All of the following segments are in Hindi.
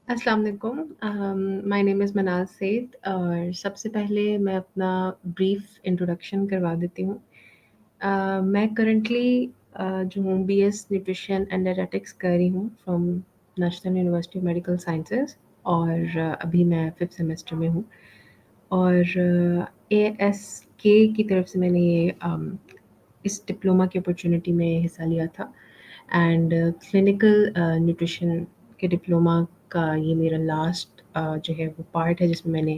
अस्सलाम वालेकुम। माय नेम इज़ मनाल सेठ और सबसे पहले मैं अपना ब्रीफ इंट्रोडक्शन करवा देती हूँ। मैं करंटली जो हूँ बीएस न्यूट्रिशन एंड डायटेटिक्स कर रही हूँ from national university of medical sciences और अभी मैं 5th सेमेस्टर में हूँ और एएसके की तरफ से मैंने ये इस डिप्लोमा की अपॉर्चुनिटी में हिस्सा लिया था एंड क्लिनिकल न्यूट्रिशन के डिप्लोमा का ये मेरा लास्ट जो है वो पार्ट है जिसमें मैंने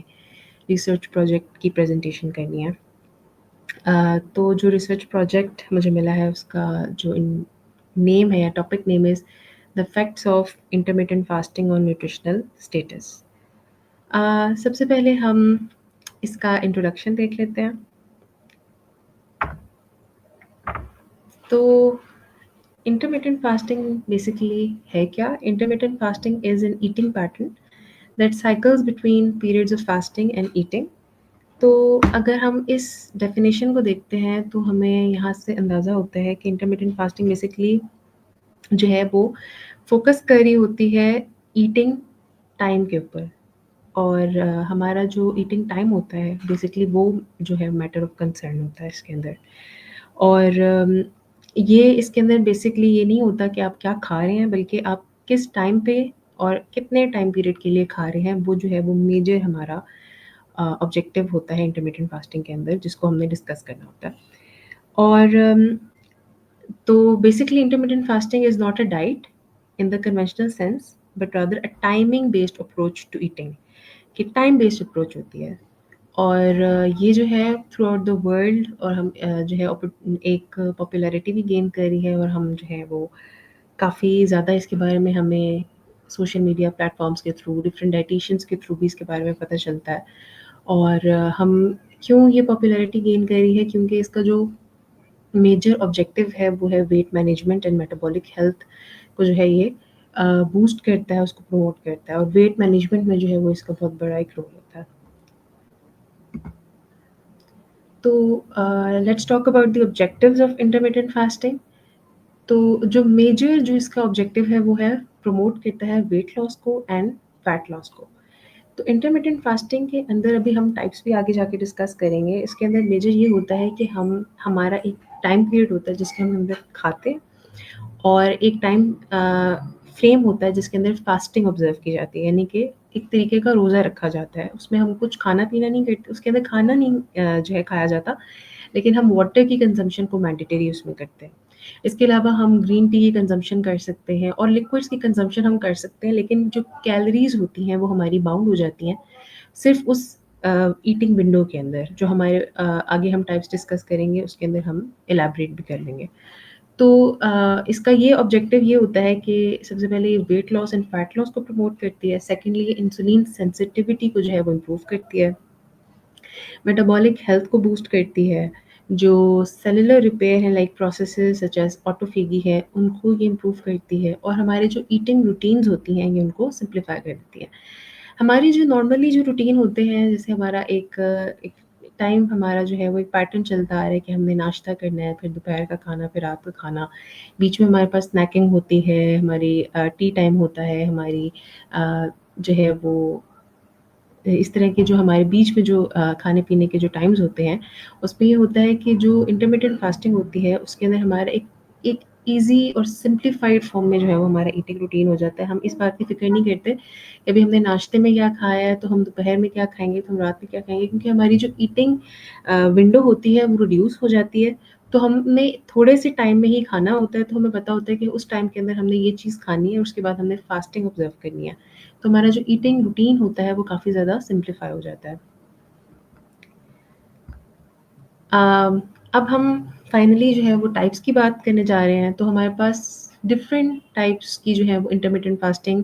रिसर्च प्रोजेक्ट की प्रेजेंटेशन करनी है। तो जो रिसर्च प्रोजेक्ट मुझे मिला है उसका जो नेम है या topic name is the facts of intermittent fasting on nutritional status. सबसे पहले हम इसका इंट्रोडक्शन देख लेते हैं। तो इंटरमिटेंट फास्टिंग बेसिकली है क्या? Intermittent fasting is an eating pattern that cycles between periods of fasting and eating. तो अगर हम इस डेफिनेशन को देखते हैं तो हमें यहाँ से अंदाज़ा होता है कि इंटरमिटेंट फास्टिंग बेसिकली जो है वो फ़ोकस कर रही होती है ईटिंग टाइम के ऊपर और हमारा जो ईटिंग टाइम होता है बेसिकली वो जो है मैटर ऑफ कंसर्न होता है इसके अंदर। और ये इसके अंदर बेसिकली ये नहीं होता कि आप क्या खा रहे हैं बल्कि आप किस टाइम पे और कितने टाइम पीरियड के लिए खा रहे हैं वो जो है वो मेजर हमारा ऑब्जेक्टिव होता है इंटरमिटेंट फास्टिंग के अंदर जिसको हमने डिस्कस करना होता है। और तो basically intermittent fasting is not a diet in the conventional sense but rather a timing based approach to eating कि टाइम बेस्ड अप्रोच होती है। और ये जो है थ्रू आउट द वर्ल्ड और हम जो है एक पॉपुलैरिटी भी गेन करी है और हम जो है वो काफ़ी ज़्यादा इसके बारे में हमें सोशल मीडिया प्लेटफॉर्म्स के थ्रू डिफरेंट डाइटिशियंस के थ्रू भी इसके बारे में पता चलता है। और हम क्यों ये पॉपुलैरिटी गेन करी है क्योंकि इसका जो मेजर ऑब्जेक्टिव है वो है weight management and metabolic health को जो है ये बूस्ट करता है, उसको प्रमोट करता है और वेट मैनेजमेंट में जो है वो इसका बहुत बड़ा एक रोल होता है। तो let's talk about the objectives of intermittent fasting. तो जो मेजर जो इसका ऑब्जेक्टिव है वो है प्रमोट करता है वेट लॉस को एंड फैट लॉस को। तो इंटरमिटेंट फास्टिंग के अंदर अभी हम टाइप्स भी आगे जाके डिस्कस करेंगे। इसके अंदर मेजर ये होता है कि हम हमारा एक टाइम पीरियड होता है जिसके हम अंदर खाते हैं और एक टाइम फ्रेम होता है जिसके अंदर फास्टिंग ऑब्जर्व की जाती है यानी कि एक तरीके का रोज़ा रखा जाता है। उसमें हम कुछ खाना-पीना नहीं करते, उसके अंदर खाना नहीं जो है खाया जाता, लेकिन हम वाटर की कंज़म्पशन को मैंडेटरी उसमें करते हैं। इसके अलावा हम ग्रीन टी की कंज़म्पशन कर सकते हैं और लिक्विड्स की कंज़म्पशन हम कर सकते हैं, लेकिन जो कैलोरीज़ होती हैं वो हमारी बाउंड हो जाती हैं, सिर्फ़ उस ईटिंग विंडो के अंदर। जो हमारे आगे हम टाइप्स डिस्कस करेंगे उसके अंदर हम इलैबोरेट भी कर लेंगे। तो इसका ये ऑब्जेक्टिव ये होता है कि सबसे पहले ये weight loss and fat loss को प्रमोट करती है। सेकेंडली ये इंसुलिन सेंसिटिविटी को जो है वो इम्प्रूव करती है। मेटाबॉलिक हेल्थ को बूस्ट करती है। जो सेलुलर रिपेयर है like processes such as autophagy है, उनको ये इम्प्रूव करती है और हमारे जो ईटिंग रूटीन्स होती हैं ये उनको सिम्प्लीफाई कर देती है। हमारी जो नॉर्मली जो रूटीन होते हैं जैसे हमारा एक टाइम हमारा जो है वो एक पैटर्न चलता आ रहा है कि हमने नाश्ता करना है, फिर दोपहर का खाना, फिर रात का खाना। बीच में हमारे पास स्नैकिंग होती है, हमारी टी टाइम होता है, हमारी जो है वो इस तरह के जो हमारे बीच में जो खाने-पीने के जो टाइम्स होते हैं, उसमें ये होता है कि जो इंटरमिटेंट फास्टिंग होती है, उसके अंदर हमारा एक एक ईज़ी और सिम्प्लिफाइड फॉर्म में जो है वो हमारा ईटिंग रूटीन हो जाता है। हम इस बात की फ़िक्र नहीं करते कि अभी हमने नाश्ते में क्या खाया है, तो हम दोपहर में क्या खाएँगे, तो हम रात में क्या खाएँगे क्योंकि हमारी जो ईटिंग विंडो होती है, वो रिड्यूस हो जाती है। तो हमने थोड़े से टाइम में ही खाना होता है, तो हमें पता होता है कि उस टाइम के अंदर हमने ये चीज़ खानी है, उसके बाद हमने फास्टिंग ऑब्ज़र्व करनी है। तो हमारा जो ईटिंग रूटीन होता है वो काफ़ी ज़्यादा सिम्प्लीफाई हो जाता है। अब हम फाइनली जो है वो टाइप्स की बात करने जा रहे हैं, तो हमारे पास डिफरेंट टाइप्स की जो है वो इंटरमिटेंट फास्टिंग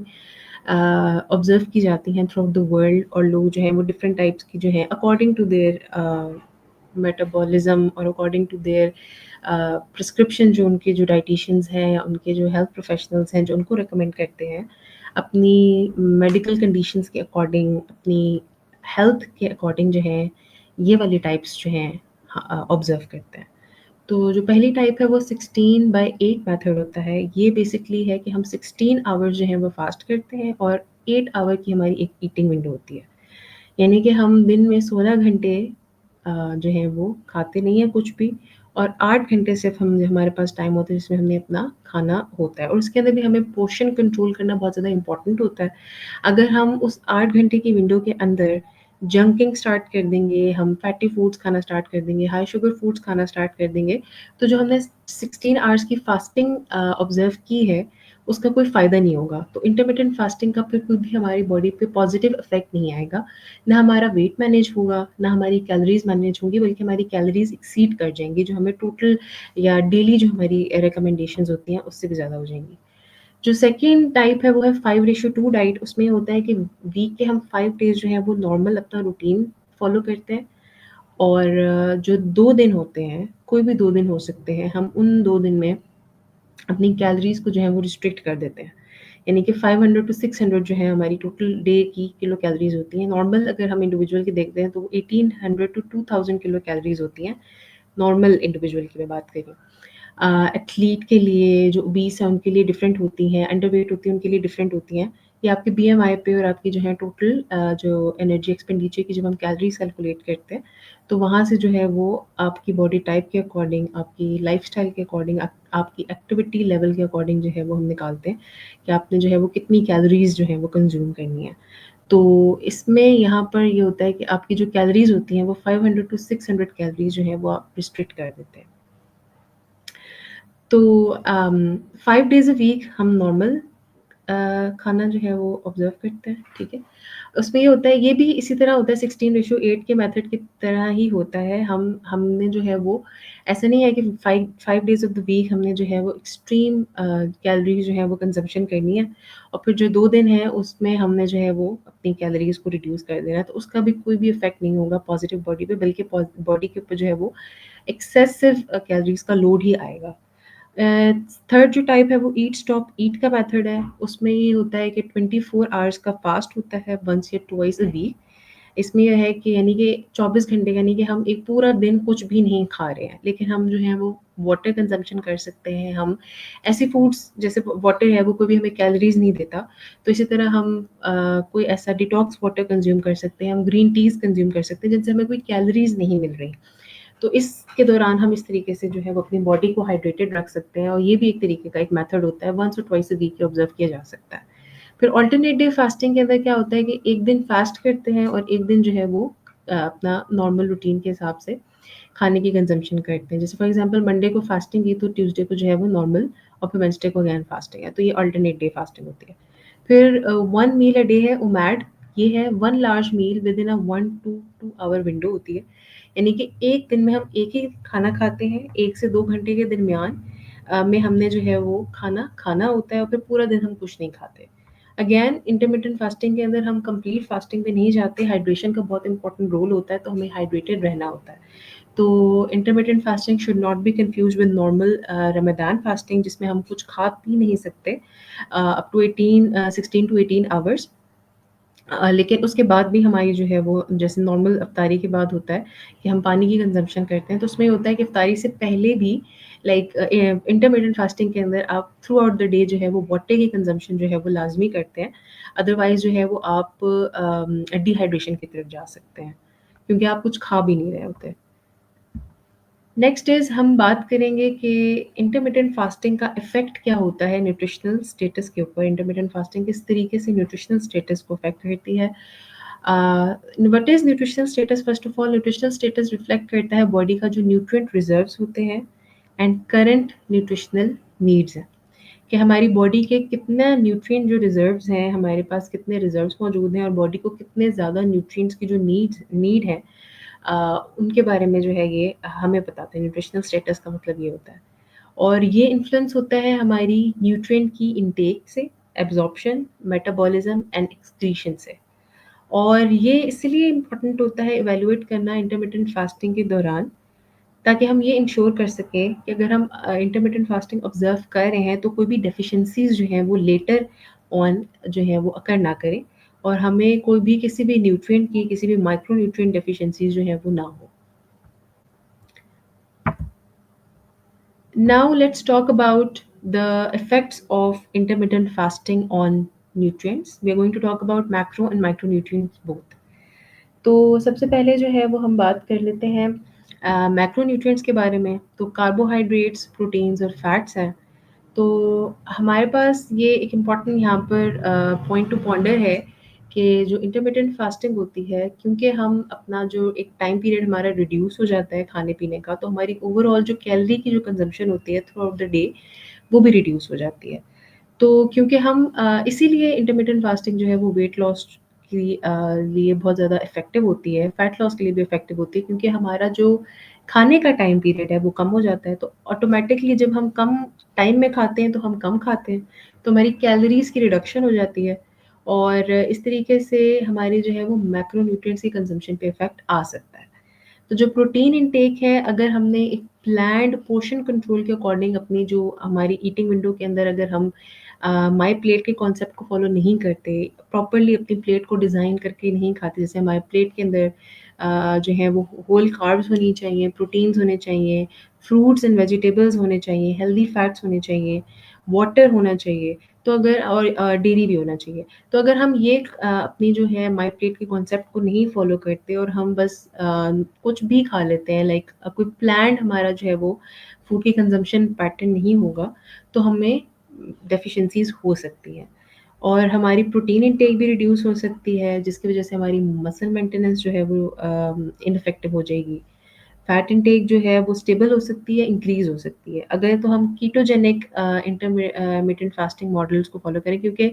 ऑब्ज़र्व की जाती हैं थ्रू आउट द वर्ल्ड और लोग जो हैं वो डिफरेंट टाइप्स की जो हैं अकॉर्डिंग टू देयर मेटाबॉलिज़्म और अकॉर्डिंग टू देयर प्रिस्क्रिप्शन जो उनके जो डायटीशियंस हैं या उनके जो हेल्थ प्रोफेशनल्स हैं जो उनको रिकमेंड करते हैं, अपनी मेडिकल कंडीशंस के अकॉर्डिंग, अपनी हेल्थ के अकॉर्डिंग जो है, ये वाली टाइप्स जो हैं ऑब्ज़र्व करते हैं। तो जो पहली टाइप है वो 16/8 मेथड होता है। ये बेसिकली है कि हम 16 आवर्स जो हैं वो फ़ास्ट करते हैं और 8 आवर की हमारी एक ईटिंग विंडो होती है। यानी कि हम दिन में 16 घंटे जो है वो खाते नहीं हैं कुछ भी, और 8 घंटे सिर्फ़ हम हमारे पास टाइम होता है जिसमें हमने अपना खाना होता है, और उसके अंदर भी हमें पोर्शन कंट्रोल करना बहुत ज़्यादा इम्पोर्टेंट होता है। अगर हम उस 8 घंटे की विंडो के अंदर जंकिंग स्टार्ट कर देंगे, हम फैटी फूड्स खाना स्टार्ट कर देंगे, हाई शुगर फूड्स खाना स्टार्ट कर देंगे, तो जो हमने 16 आवर्स की फास्टिंग ऑब्ज़र्व की है, उसका कोई फ़ायदा नहीं होगा। तो इंटरमिटेंट फास्टिंग का फिर कोई भी हमारी बॉडी पे पॉज़िटिव इफ़ेक्ट नहीं आएगा। ना हमारा वेट मैनेज होगा, ना हमारी कैलोरीज़ मैनेज होंगी, बल्कि हमारी कैलोरीज़ एक्सीड कर जाएँगी, जो हमें टोटल या डेली जो हमारी रिकमेंडेशंस होती हैं, उससे भी ज़्यादा हो जाएँगी। जो सेकंड टाइप है वो है 5:2 डाइट। उसमें ये होता है कि वीक के हम 5 डेज़ जो हैं वो नॉर्मल अपना रूटीन फ़ॉलो करते हैं, और जो 2 दिन होते हैं, कोई भी 2 दिन हो सकते हैं, हम उन 2 दिन में अपनी कैलोरीज़ को जो है वो रिस्ट्रिक्ट कर देते हैं। यानी कि 500 टू 600 जो है हमारी टोटल डे की किलो कैलोरीज़ होती हैं। नॉर्मल अगर हम इंडिविजुअल की देखते हैं तो वो 1800 टू 2000 किलो कैलोरीज़ होती हैं, नॉर्मल इंडिविजुअल की मैं बात कर रही हूँ। एथलीट के लिए जो ओबीस हैं उनके लिए डिफरेंट होती हैं, अंडरवेट होती हैं उनके लिए डिफरेंट होती हैं। ये आपके बीएमआई पे और आपकी जो है टोटल जो एनर्जी एक्सपेंडिचर की जब हम कैलोरीज़ कैलकुलेट करते हैं, तो वहाँ से जो है वो आपकी बॉडी टाइप के अकॉर्डिंग, आपकी लाइफ़स्टाइल के अकॉर्डिंग, आपकी एक्टिविटी लेवल के अकॉर्डिंग जो है वो हम निकालते हैं कि आपने जो है वो कितनी कैलोरीज़ जो है वो कंज़्यूम करनी है। तो इसमें यहाँ पर ये होता है कि आपकी जो कैलोरीज़ होती हैं वो 500 टू 600 कैलोरीज़ जो है वो आप रिस्ट्रिक्ट कर देते हैं। तो 5 डेज़ अ वीक हम नॉर्मल खाना जो है वो ऑब्ज़र्व करते हैं, ठीक है? उसमें ये होता है, ये भी इसी तरह होता है 16:8 के मेथड की तरह ही होता है। हमने जो है वो ऐसा नहीं है कि 5 डेज़ ऑफ़ द वीक हमने जो है वो एक्सट्रीम कैलोरीज़ जो है वो कंज़म्पशन करनी है, और फिर जो 2 दिन हैं उसमें हमने जो है वो अपनी कैलोरीज़ को रिड्यूस कर देना है। तो उसका भी कोई भी इफ़ेक्ट नहीं होगा पॉज़िटिव बॉडी पे, बल्कि बॉडी के ऊपर जो है वो एक्सेसिव कैलोरीज़ का लोड ही आएगा। थर्ड जो टाइप है वो ईट स्टॉप ईट का मेथड है। उसमें ये होता है कि 24 आवर्स का फास्ट होता है, वन्स या ट्वाइस अ वीक। इसमें ये है कि यानी कि 24 घंटे का, यानी कि हम एक पूरा दिन कुछ भी नहीं खा रहे हैं, लेकिन हम जो है वो वाटर कंज़म्पशन कर सकते हैं। हम ऐसी फूड्स, जैसे वाटर है वो कोई भी हमें कैलोरीज़ नहीं देता, तो इसी तरह हम कोई ऐसा डिटॉक्स वाटर कंज़्यूम कर सकते हैं, हम ग्रीन टीज़ कंज़्यूम कर सकते हैं जिनसे हमें कोई कैलोरीज़ नहीं मिल रही। तो इसके दौरान हम इस तरीके से जो है वो अपनी बॉडी को हाइड्रेटेड रख सकते हैं, और ये भी एक तरीके का एक मेथड होता है, वन्स और ट्वाइस अ वीक ऑब्जर्व किया जा सकता है। फिर अल्टरनेट डे फास्टिंग के अंदर क्या होता है कि एक दिन फास्ट करते हैं और एक दिन जो है वो अपना नॉर्मल रूटीन के हिसाब से खाने की कंजम्पशन करते हैं। जैसे फॉर एग्जांपल मंडे को फास्टिंग की तो ट्यूसडे को जो है वो नॉर्मल, और फिर वेडनेसडे को अगेन फास्टिंग है, तो ये अल्टरनेट डे फास्टिंग होती है। फिर वन मील अ डे है उमैड। ये है one large meal within a 1 to 2 hour window होती है। यानी कि एक दिन में हम एक ही खाना खाते हैं, 1 से 2 घंटे के दरमियान में हमने जो है वो खाना खाना होता है, और फिर पूरा दिन हम कुछ नहीं खाते। अगेन इंटरमिटेंट फास्टिंग के अंदर हम कंप्लीट फास्टिंग पे नहीं जाते, हाइड्रेशन का बहुत इंपॉर्टेंट रोल होता है, तो हमें हाइड्रेटेड रहना होता है। तो intermittent fasting should not be confuse with normal Ramadan fasting, जिसमें हम कुछ खा पी नहीं सकते अप टू 16 टू 18 आवर्स। लेकिन उसके बाद भी हमारी जो है वो जैसे नॉर्मल इफ्तारी के बाद होता है कि हम पानी की कंजम्पशन करते हैं, तो उसमें होता है कि इफ्तारी से पहले भी लाइक इंटरमिटेंट फास्टिंग के अंदर आप थ्रू आउट द डे जो है वो वाटर की कंजम्पशन जो है वो लाजमी करते हैं। अदरवाइज जो है वो आप डिहाइड्रेशन की तरफ जा सकते हैं, क्योंकि आप कुछ खा भी नहीं रहे होते। नेक्स्ट इज़ हम बात करेंगे कि इंटरमिटेंट फास्टिंग का इफ़ेक्ट क्या होता है न्यूट्रिशनल स्टेटस के ऊपर। इंटरमिटेंट फास्टिंग किस तरीके से न्यूट्रिशनल स्टेटस को अफेक्ट करती है। What is nutritional status? First of all nutritional status reflect करता है बॉडी का जो न्यूट्रिएंट रिजर्व्स होते हैं एंड करंट न्यूट्रिशनल नीड्स हैं, कि हमारी बॉडी के कितना न्यूट्रिएंट जो रिजर्व्स हैं, हमारे पास कितने रिजर्व्स मौजूद हैं, और बॉडी को कितने ज़्यादा न्यूट्रिएंट्स की जो नीड है, उनके बारे में जो है ये हमें बताते हैं। न्यूट्रिशनल स्टेटस का मतलब ये होता है, और ये इन्फ्लुएंस होता है हमारी न्यूट्रिएंट की इनटेक से, एब्जॉर्प्शन, मेटाबॉलिज्म एंड एक्सक्रीशन से। और ये इसलिए इम्पोर्टेंट होता है इवैल्यूएट करना इंटरमिटेंट फास्टिंग के दौरान, ताकि हम ये इंश्योर कर सकें कि अगर हम इंटरमिटेंट फास्टिंग ऑब्जर्व कर रहे हैं तो कोई भी डेफिशिएंसीज़ जो हैं वो लेटर ऑन जो है वो अकर ना करें, और हमें कोई भी किसी भी न्यूट्रिएंट की, किसी भी माइक्रो न्यूट्रिएंट डेफिशिएंसीज़ जो हैं वो ना हो। Now let's talk about the effects of intermittent fasting on nutrients. We are going to talk about macro and micronutrients both. तो सबसे पहले जो है वो हम बात कर लेते हैं मैक्रोन्यूट्रिएंट्स के बारे में। तो कार्बोहाइड्रेट्स, प्रोटीन्स और फैट्स हैं। तो हमारे पास ये एक इम्पॉर्टेंट यहाँ पर पॉइंट टू पॉन्डर है कि जो इंटरमिटेंट फास्टिंग होती है, क्योंकि हम अपना जो एक टाइम पीरियड हमारा रिड्यूस हो जाता है खाने पीने का, तो हमारी ओवरऑल जो कैलोरी की जो कंजम्पशन होती है थ्रू आउट द डे, वो भी रिड्यूस हो जाती है। तो क्योंकि हम इसीलिए इंटरमिटेंट फास्टिंग जो है वो वेट लॉस की लिए बहुत ज़्यादा इफ़ेक्टिव होती है, फैट लॉस के लिए भी इफ़ेक्टिव होती है, क्योंकि हमारा जो खाने का टाइम पीरियड है वो कम हो जाता है। तो ऑटोमेटिकली जब हम कम टाइम में खाते हैं तो हम कम खाते हैं, तो हमारी कैलोरीज़ की रिडक्शन हो जाती है और इस तरीके से हमारी जो है वो मैक्रोन्यूट्रिएंट्स की कंज़म्पशन पे इफ़ेक्ट आ सकता है। तो जो प्रोटीन इनटेक है, अगर हमने एक प्लान्ड पोर्शन कंट्रोल के अकॉर्डिंग अपनी जो हमारी ईटिंग विंडो के अंदर अगर हम माई प्लेट के कॉन्सेप्ट को फॉलो नहीं करते, प्रॉपरली अपनी प्लेट को डिज़ाइन करके नहीं खाते, जैसे हमारे प्लेट के अंदर जो है वो होल कार्ब्स होनी चाहिए, प्रोटीन्स होने चाहिए, फ्रूट्स एंड वेजिटेबल्स होने चाहिए, हेल्दी फैट्स होने चाहिए, वाटर होना चाहिए, तो अगर और डेयरी भी होना चाहिए। तो अगर हम ये अपनी जो है माई प्लेट के कॉन्सेप्ट को नहीं फॉलो करते और हम बस कुछ भी खा लेते हैं, लाइक कोई प्लान्ड हमारा जो है वो फूड की कंजम्पशन पैटर्न नहीं होगा, तो हमें डेफिशिएंसीज़ हो सकती हैं और हमारी प्रोटीन इनटेक भी रिड्यूस हो सकती है, जिसकी वजह से हमारी मसल मेंटेनेंस जो है वो इनइफेक्टिव हो जाएगी। फैट इनटेक जो है वो स्टेबल हो सकती है, इंक्रीज़ हो सकती है। अगर तो हम कीटोजेनिक इंटरमिटेंट फास्टिंग मॉडल्स को फॉलो करें, क्योंकि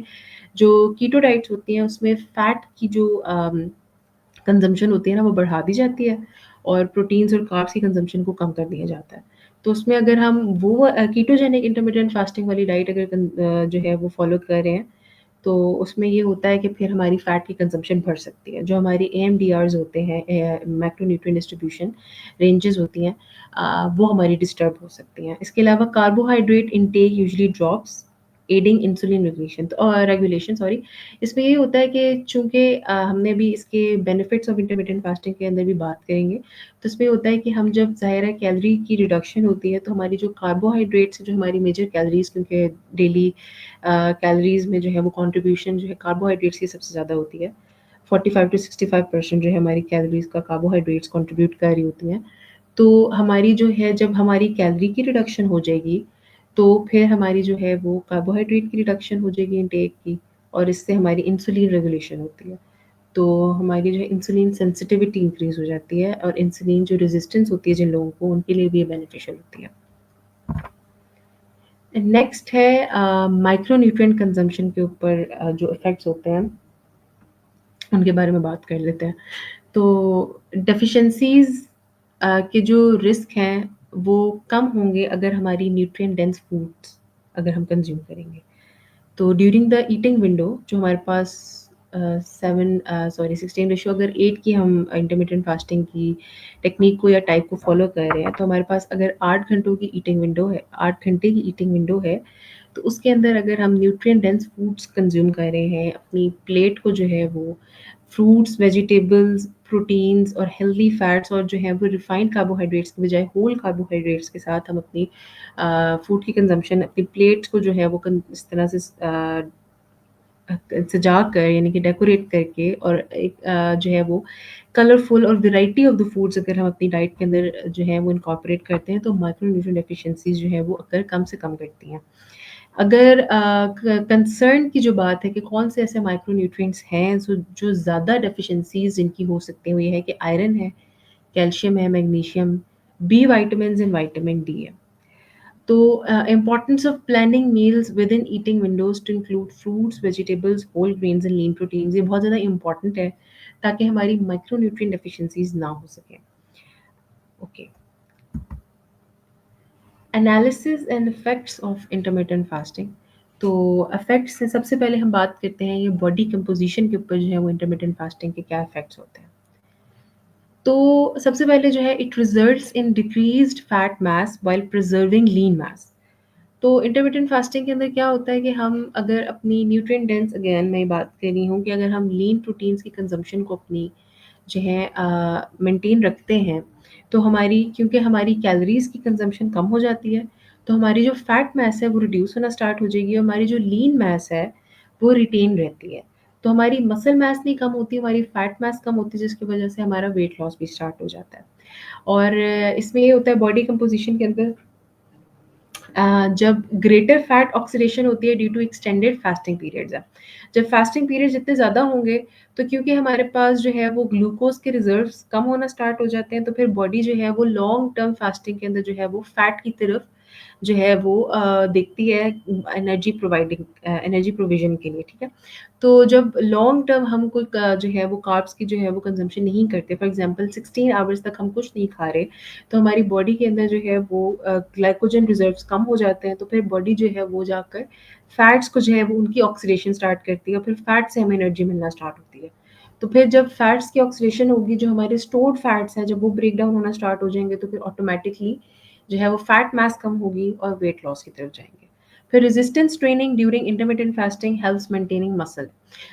जो कीटो डाइट्स होती हैं उसमें फैट की जो कंजम्पशन होती है ना वो बढ़ा दी जाती है और प्रोटीन्स और कार्ब्स की कंजम्पशन को कम कर दिया जाता है। तो उसमें अगर हम वो कीटोजेनिक इंटरमिटेंट फास्टिंग वाली डाइट अगर जो है वो फॉलो कर रहे हैं, तो उसमें ये होता है कि फिर हमारी फ़ैट की कंज़म्पशन बढ़ सकती है। जो हमारी एएमडीआर्स होते हैं, मैक्रोन्यूट्रिएंट डिस्ट्रीब्यूशन रेंजेस होती हैं, वो हमारी डिस्टर्ब हो सकती हैं। इसके अलावा carbohydrate intake usually drops, adding insulin regulation regulation sorry. इसमें ये होता है कि चूँकि हमने अभी इसके बेनिफिट्स ऑफ इंटरमिटेंट फास्टिंग के अंदर भी बात करेंगे, तो इसमें होता है कि हम जब ज़ाहिर है कैलोरी की रिडक्शन होती है, तो हमारी जो कार्बोहाइड्रेट्स जो हमारी मेजर कैलोरीज़, क्योंकि डेली कैलोरीज़ में जो है वो कंट्रीब्यूशन जो है कार्बोहाइड्रेट्स की सबसे ज़्यादा होती है। 45 टू 65% जो है हमारी कैलोरीज़ का कार्बोहाइड्रेट्स कंट्रीब्यूट कर रही होती हैं। तो हमारी जो है जब हमारी कैलोरी की रिडक्शन हो जाएगी, तो फिर हमारी जो है वो कार्बोहाइड्रेट की रिडक्शन हो जाएगी इनटेक की और इससे हमारी इंसुलिन रेगुलेशन होती है। तो हमारी जो है इंसुलिन सेंसिटिविटी इंक्रीज़ हो जाती है और इंसुलिन जो रेज़िस्टेंस होती है जिन लोगों को, उनके लिए भी ये बेनिफिशियल होती है। नेक्स्ट है माइक्रोन्यूट्रिएंट कंज़म्पशन के ऊपर जो इफ़ेक्ट्स होते हैं, उनके बारे में बात कर लेते हैं। तो डेफिशिएंसीज़ के जो रिस्क हैं, वो कम होंगे अगर हमारी न्यूट्रिएंट डेंस फूड्स अगर हम कंज़्यूम करेंगे। तो ड्यूरिंग द ईटिंग विंडो जो हमारे पास 16 रेशियो अगर 8 की हम इंटरमिटेंट फास्टिंग की टेक्निक को या टाइप को फॉलो कर रहे हैं, तो हमारे पास अगर 8 घंटों की ईटिंग विंडो है, 8 घंटे की ईटिंग विंडो है, तो उसके अंदर अगर हम न्यूट्रिएंट डेंस फूड्स कंज्यूम कर रहे हैं, अपनी प्लेट को जो है वो फ्रूट्स, वेजिटेबल्स, प्रोटीन्स और हेल्दी फैट्स और जो है वो रिफाइंड कार्बोहाइड्रेट्स की बजाय होल कार्बोहाइड्रेट्स के साथ हम अपनी फूड की कंजम्पशन अपनी प्लेट्स को जो है वो इस तरह से सजा कर, यानी कि डेकोरेट करके और एक जो है वो कलरफुल और वैरायटी ऑफ द फूड्स अगर हम अपनी डाइट के अंदर जो है वो इनकॉर्पोरेट करते हैं, तो माइक्रोन्यूट्रिएंट डेफिशिएंसीज जो है वो अगर कम से कम करती हैं। अगर कंसर्न की जो बात है कि कौन से ऐसे माइक्रोन्यूट्रिएंट्स हैं जो ज़्यादा डेफिशिएंसीज जिनकी हो सकती हैं, वो ये है कि आयरन है, कैल्शियम है, magnesium, B vitamins and vitamin D है। तो importance of planning meals within eating windows to include fruits, vegetables, whole grains and lean proteins, ये बहुत ज़्यादा इंपॉर्टेंट है ताकि हमारी माइक्रोन्यूट्रिएंट डेफिशिएंसीज ना हो सकें। Okay, analysis and effects of intermittent fasting. तो इफेक्ट्स से सबसे पहले हम बात करते हैं ये बॉडी कंपोजिशन के ऊपर जो है वो इंटरमिटेंट फास्टिंग के क्या इफेक्ट्स होते हैं। तो सबसे पहले जो है it results in decreased fat mass while preserving lean mass. तो इंटरमिटेंट फास्टिंग के अंदर क्या होता है कि हम अगर अपनी न्यूट्रिएंट डेंस, अगेन मैं बात कर रही हूँ कि अगर हम लीन प्रोटीन्स की कंजम्पशन को अपनी जो है मेंटेन रखते हैं, तो हमारी क्योंकि हमारी कैलोरीज़ की कंजम्पशन कम हो जाती है, तो हमारी जो फैट मास है वो रिड्यूस होना स्टार्ट हो जाएगी और हमारी जो लीन मास है वो रिटेन रहती है। तो हमारी मसल मास नहीं कम होती, हमारी फैट मास कम होती है, जिसकी वजह से हमारा वेट लॉस भी स्टार्ट हो जाता है। और इसमें ये होता है बॉडी कंपोजिशन के अंदर जब ग्रेटर फैट ऑक्सीडेशन होती है due to extended fasting periods है। जब फास्टिंग पीरियड जितने ज़्यादा होंगे, तो क्योंकि हमारे पास जो है वो ग्लूकोज के रिजर्व्स कम होना स्टार्ट हो जाते हैं, तो फिर बॉडी जो है वो लॉन्ग टर्म फास्टिंग के अंदर जो है वो फैट की तरफ जो है वो देखती है एनर्जी प्रोविजन के लिए, ठीक है। तो जब लॉन्ग टर्म हम कोई जो है वो कार्ब्स की जो है वो कंजम्पशन नहीं करते, फॉर एग्जांपल 16 आवर्स तक हम कुछ नहीं खा रहे, तो हमारी बॉडी के अंदर जो है वो ग्लाइकोजन रिजर्व्स कम हो जाते हैं, तो फिर बॉडी जो है वो जाकर फैट्स को जो है वो उनकी ऑक्सीडेशन स्टार्ट करती है, और फिर फैट से हमें एनर्जी मिलना स्टार्ट होती है। तो फिर जब फैट्स की ऑक्सीडेशन होगी, जो हमारे स्टोर्ड फैट्स हैं, जब वो ब्रेक डाउन होना स्टार्ट हो जाएंगे, तो फिर ऑटोमेटिकली जो है वो फैट मास कम होगी और वेट लॉस की तरफ जाएंगे। फिर resistance training during intermittent fasting helps maintaining muscle.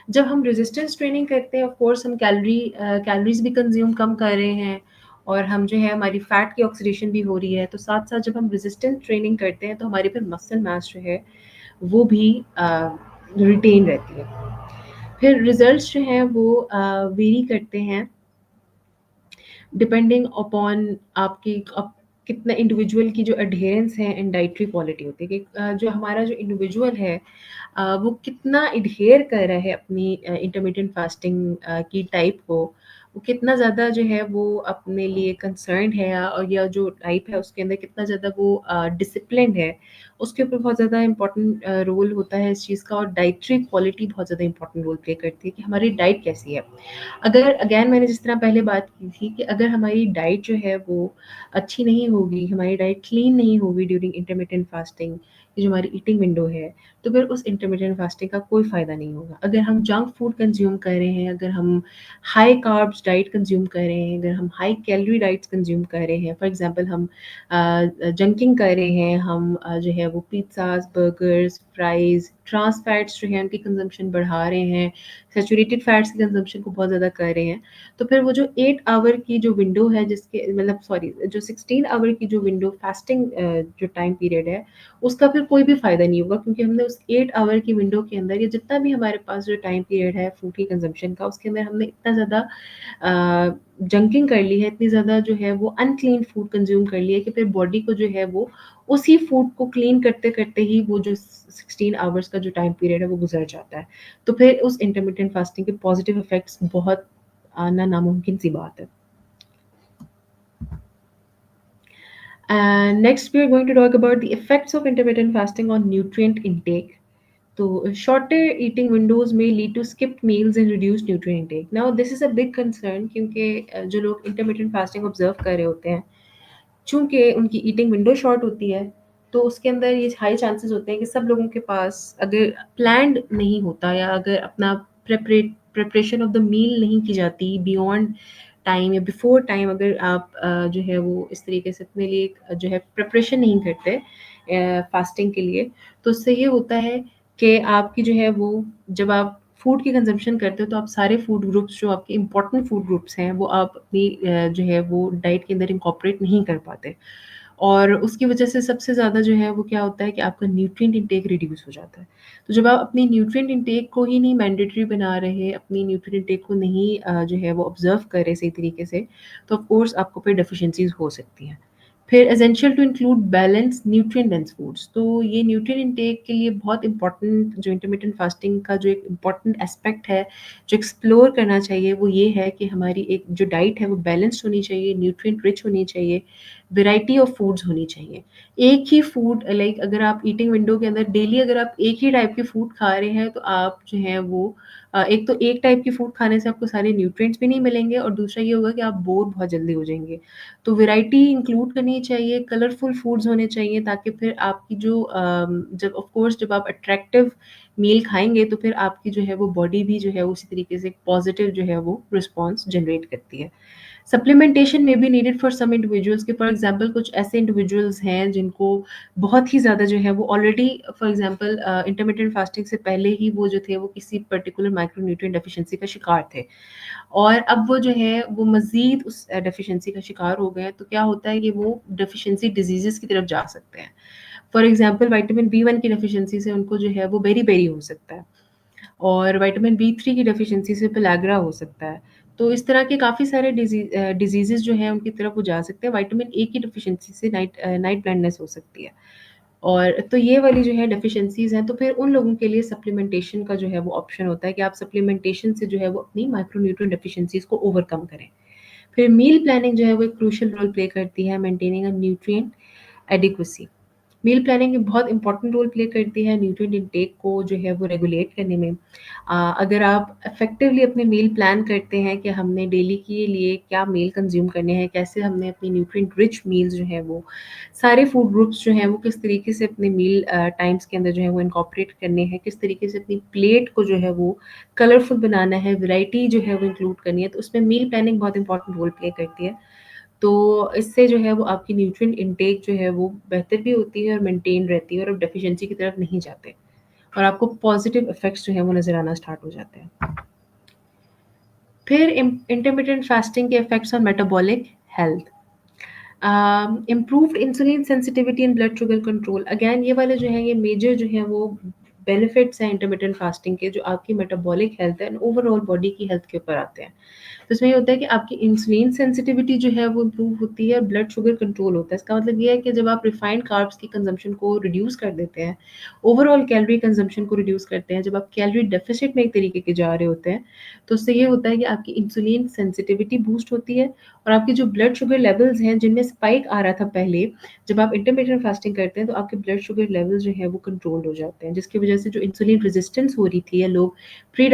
जब हम रेजिस्टेंस ट्रेनिंग करते हैं, ऑफ कोर्स हम कैलोरीज भी कंज्यूम कम कर रहे हैं, और हम जो है हमारी फैट की ऑक्सीडेशन भी हो रही है, तो साथ साथ जब हम रेजिस्टेंस ट्रेनिंग करते हैं, तो हमारी फिर मसल मास जो है वो भी रिटेन रहती है। फिर रिजल्ट्स जो हैं वो वेरी करते हैं डिपेंडिंग अपॉन आपकी कितना इंडिविजुअल की जो अडेरेंस है एंड डाइटरी क्वालिटी होती है कि जो हमारा जो इंडिविजुअल है वो कितना एडहेयर कर रहा है अपनी इंटरमीडिएट फास्टिंग की टाइप को, वो कितना ज़्यादा जो है वो अपने लिए कंसर्न है, और या जो टाइप है उसके अंदर कितना ज़्यादा वो डिसिप्लिन है, उसके ऊपर बहुत ज़्यादा इंपॉर्टेंट रोल होता है इस चीज़ का। और डाइटरी क्वालिटी बहुत ज़्यादा इंपॉर्टेंट रोल प्ले करती है कि हमारी डाइट कैसी है। अगर अगेन मैंने जिस तरह पहले बात की थी कि अगर हमारी डाइट जो है वो अच्छी नहीं होगी, हमारी डाइट क्लीन नहीं होगी ड्यूरिंग इंटरमिटेंट फास्टिंग, जो हमारी ईटिंग विंडो है, तो फिर उस इंटरमिटेंट फास्टिंग का कोई फ़ायदा नहीं होगा। अगर हम जंक फूड कंज्यूम कर रहे हैं, अगर हम हाई कार्ब्स डाइट कंज्यूम कर रहे हैं, अगर हम हाई कैलोरी डाइट्स कंज्यूम कर रहे हैं, फॉर एग्जांपल हम जंकिंग कर रहे हैं, हम जो है वो pizzas, burgers, fries, trans fats जो हैं उनकी कंजम्पशन बढ़ा रहे हैं, सैचुरेटेड फैट्स की कंजम्पशन को बहुत ज़्यादा कर रहे हैं, तो फिर वो जो 8 आवर की जो विंडो है, जिसके मतलब सॉरी जो 16 आवर की जो विंडो फास्टिंग जो टाइम पीरियड है, उसका फिर कोई भी फ़ायदा नहीं होगा, क्योंकि हमने उस 8 आवर की विंडो के अंदर या जितना भी हमारे पास जो टाइम पीरियड है फूड की कंजम्पशन का, उसके अंदर हमने इतना ज़्यादा जंकिंग कर ली है, इतनी ज़्यादा जो है वो अनक्लीन फूड कंज्यूम कर लिया है कि फिर बॉडी को जो है वो उसी फूड को क्लीन करते-करते ही वो जो 16 आवर्स का जो टाइम पीरियड है वो गुज़र जाता है। तो फिर उस इंटरमिटेंट फास्टिंग के पॉजिटिव इफ़ेक्ट्स बहुत आना नामुमकिन सी बात है। And next, we are going to talk about the effects of intermittent fasting on nutrient intake. So, shorter eating windows may lead to skipped meals and reduced nutrient intake. Now, this is a big concern क्योंकि जो लोग intermittent fasting observe कर रहे होते हैं, चूँकि उनकी ईटिंग विंडो शॉर्ट होती है, तो उसके अंदर ये हाई चांसेस होते हैं कि सब लोगों के पास अगर प्लान्ड नहीं होता, या अगर अपना प्रिपरेशन ऑफ द मील नहीं की जाती बियॉन्ड टाइम या बिफोर टाइम, अगर आप जो है वो इस तरीके से अपने लिए एक जो है प्रिपरेशन नहीं करते फास्टिंग के लिए, तो उससे ये होता है कि आपकी जो है वो जब आप फूड की कंजम्पशन करते हो, तो आप सारे फूड ग्रुप्स जो आपके इम्पोर्टेंट फूड ग्रुप्स हैं वो आप अपनी जो है वो डाइट के अंदर इंकॉर्पोरेट नहीं कर पाते, और उसकी वजह से सबसे ज़्यादा जो है वो क्या होता है कि आपका न्यूट्रिएंट इंटेक रिड्यूस हो जाता है। तो जब आप अपनी न्यूट्रिएंट इंटेक को ही नहीं मैंडेटरी बना रहे, अपनी न्यूट्रिएंट इंटेक को नहीं जो है वो ऑब्ज़र्व कर रहे सही तरीके से, तो ऑफ कोर्स आपको फिर डेफिशिएंसीज़ हो सकती हैं। फिर essential to include balance nutrient dense foods, तो ये न्यूट्रिएंट इंटेक के लिए बहुत इंपॉर्टेंट जो इंटरमिटेंट फास्टिंग का जो एक इम्पॉर्टेंट एस्पेक्ट है, जो एक्सप्लोर करना चाहिए, वो ये है कि हमारी एक जो डाइट है वो बैलेंस्ड होनी चाहिए, न्यूट्रिएंट रिच होनी चाहिए, वैरायटी ऑफ फूड्स होनी चाहिए। एक ही फूड लाइक अगर आप ईटिंग विंडो के अंदर डेली अगर आप एक ही टाइप के फूड खा रहे हैं, तो आप जो है वो एक तो एक टाइप की फूड खाने से आपको सारे न्यूट्रिएंट्स भी नहीं मिलेंगे, और दूसरा ये होगा कि आप बोर बहुत जल्दी हो जाएँगे। तो वैरायटी इंक्लूड करनी चाहिए, कलरफुल फूड्स होने चाहिए, ताकि फिर आपकी जो जब ऑफ कोर्स जब आप अट्रैक्टिव मील खाएँगे, तो फिर आपकी जो है वो बॉडी भी जो है उसी तरीके से एक पॉज़िटिव जो है वो रिस्पॉन्स जनरेट करती है। Supplementation may be needed for some individuals, कि फॉर एग्जांपल कुछ ऐसे इंडिविजुअल्स हैं जिनको बहुत ही ज़्यादा जो है वो already for example intermittent fasting से पहले ही वो जो थे वो किसी पर्टिकुलर माइक्रोन्यूट्रिएंट डेफिशिएंसी का शिकार थे, और अब वो जो है वो मज़ीद उस डेफिशिएंसी का शिकार हो गए हैं, तो क्या होता है कि वो डेफिशिएंसी डिजीज़ेज़ की तरफ जा सकते हैं। फॉर एग्जांपल विटामिन बी1 की डेफिशिएंसी से उनको जो है वो बेरी-बेरी हो सकता है। और विटामिन बी 3 की डेफिशिएंसी से पेलाग्रा हो सकता है। तो इस तरह के काफ़ी सारे डिजीज़ेज़ जो हैं उनकी तरफ वो जा सकते हैं। विटामिन ए की डेफिशिएंसी से नाइट ब्लाइंडनेस हो सकती है। और तो ये वाली जो है डेफिशिएंसीज़ हैं, तो फिर उन लोगों के लिए सप्लीमेंटेशन का जो है वो ऑप्शन होता है कि आप सप्लीमेंटेशन से जो है वो अपनी माइक्रोन्यूट्रिएंट डेफिशिएंसीज़ को ओवरकम करें। फिर मील प्लानिंग जो है वो एक क्रूशियल रोल प्ले करती है maintaining a nutrient adequacy. Meal planning एक बहुत इंपॉर्टेंट रोल प्ले करती है न्यूट्रिएंट इनटेक को जो है वो रेगुलेट करने में। अगर आप इफ़ेक्टिवली अपने मील प्लान करते हैं कि हमने डेली के लिए क्या मील कंज़्यूम करने हैं, कैसे हमने अपनी न्यूट्रिएंट रिच मील्स जो हैं वो सारे फूड ग्रुप्स जो हैं वो किस तरीके से अपने मील टाइम्स के अंदर जो है वो इनकॉर्पोरेट करने हैं, किस तरीके से अपनी प्लेट को जो है वो कलरफुल बनाना है, वैरायटी जो है वो इंक्लूड करनी है, तो उसमें मील प्लानिंग बहुत इंपॉर्टेंट रोल प्ले करती है। तो इससे जो है वो आपकी न्यूट्रिएंट इनटेक जो है वो बेहतर भी होती है और मेंटेन रहती है और आप डेफिशिएंसी की तरफ नहीं जाते और आपको पॉजिटिव इफ़ेक्ट्स जो हैं वो नज़र आना स्टार्ट हो जाते हैं। फिर इंटरमिटेंट फास्टिंग के effects on metabolic health. Improved insulin sensitivity and blood sugar control. Again ये वाले जो हैं ये मेजर जो हैं वो बेनिफिट्स हैं इंटरमिटेंट फास्टिंग के, जो आपकी मेटाबॉलिक हेल्थ है एंड ओवरऑल बॉडी की हेल्थ के ऊपर आते हैं। तो इसमें ये होता है कि आपकी इंसुलिन सेंसिटिविटी जो है वो इम्प्रूव होती है और ब्लड शुगर कंट्रोल होता है। इसका मतलब ये है कि जब आप रिफाइंड कार्ब्स की कंजम्पशन को रिड्यूस कर देते हैं, ओवरऑल कैलोरी कंजम्पशन को रिड्यूस करते हैं, जब आप कैलोरी डेफिसिट में एक तरीके के जा रहे होते हैं, तो उससे ये होता है कि आपकी इंसुलिन सेंसिटिविटी बूस्ट होती है और आपके जो ब्लड शुगर लेवल्स हैं जिनमें स्पाइक आ रहा था पहले, जब आप इंटरमिटेंट फास्टिंग करते हैं तो आपके ब्लड शुगर लेवल्स जो हैं वो कंट्रोल्ड हो जाते हैं, जिसकी वजह से जो इंसुलिन रेजिस्टेंस हो रही थी या लोग प्री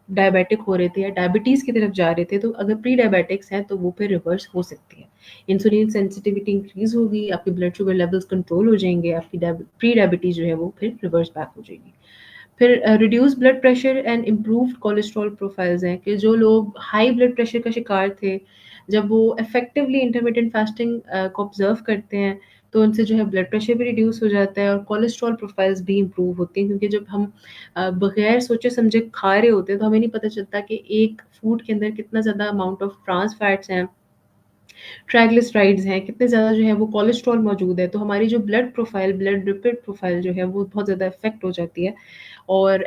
डायबिटिक हो रहे थे या डायबिटीज़ की तरफ जा रहे थे, तो अगर प्री डायबिटिक्स हैं तो वो फिर रिवर्स हो सकती है। इंसुलिन सेंसिटिविटी इंक्रीज़ होगी, आपके ब्लड शुगर लेवल्स कंट्रोल हो जाएँगे, आपकी प्री डायबिटीज़ जो है वो फिर रिवर्स बैक हो जाएगी। फिर reduce blood pressure and improved cholesterol profiles हैं कि जो लोग हाई ब्लड प्रेशर का शिकार थे, जब वो इफ़ेक्टिवली इंटरमिटेंट फास्टिंग को ऑब्ज़र्व करते हैं, तो उनसे जो है ब्लड प्रेशर भी रिड्यूस हो जाता है और कोलेस्ट्रॉल प्रोफाइल्स भी इम्प्रूव होती हैं, क्योंकि जब हम बगैर सोचे समझे खा रहे होते हैं, तो हमें नहीं पता चलता कि एक फूड के अंदर कितना ज़्यादा अमाउंट ऑफ ट्रांस फैट्स हैं, ट्राइग्लिसराइड्स हैं, कितने ज़्यादा जो है वो कोलेस्ट्रॉल मौजूद है, तो हमारी जो blood profile, blood lipid profile जो है वो बहुत ज़्यादा इफ़ेक्ट हो जाती है और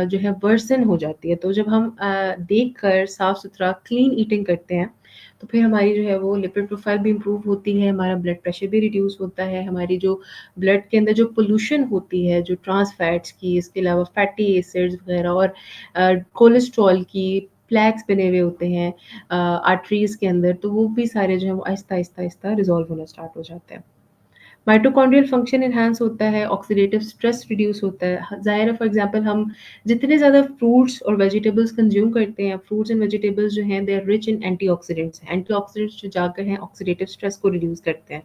जो है वर्सन हो जाती है। तो जब हम देख कर साफ-सुथरा क्लीन ईटिंग करते हैं, तो फिर हमारी जो है वो लिपिड प्रोफ़ाइल भी इम्प्रूव होती है, हमारा ब्लड प्रेशर भी रिड्यूस होता है, हमारी जो ब्लड के अंदर जो पॉल्यूशन होती है, जो ट्रांस फैट्स की, इसके अलावा फैटी एसिड्स वग़ैरह और कोलेस्ट्रॉल की प्लैक्स बने हुए होते हैं आर्टरीज़ के अंदर, तो वो भी सारे जो हैं वो आहिस्ता-आहिस्ता रिज़ॉल्व होना स्टार्ट हो जाते हैं। माइटोकॉन्ड्रियल फंक्शन एनहांस होता है, ऑक्सीडेटिव स्ट्रेस रिड्यूस होता है। ज़ाहिर है फॉर एग्ज़ाम्पल हम जितने ज़्यादा फ्रूट्स और वेजिटेबल्स कंज़्यूम करते हैं, फ्रूट्स एंड वेजिटेबल्स जो हैं they are rich in antioxidants. Antioxidants जो जाकर हैं ऑक्सीडेटिव स्ट्रेस को रिड्यूस करते हैं।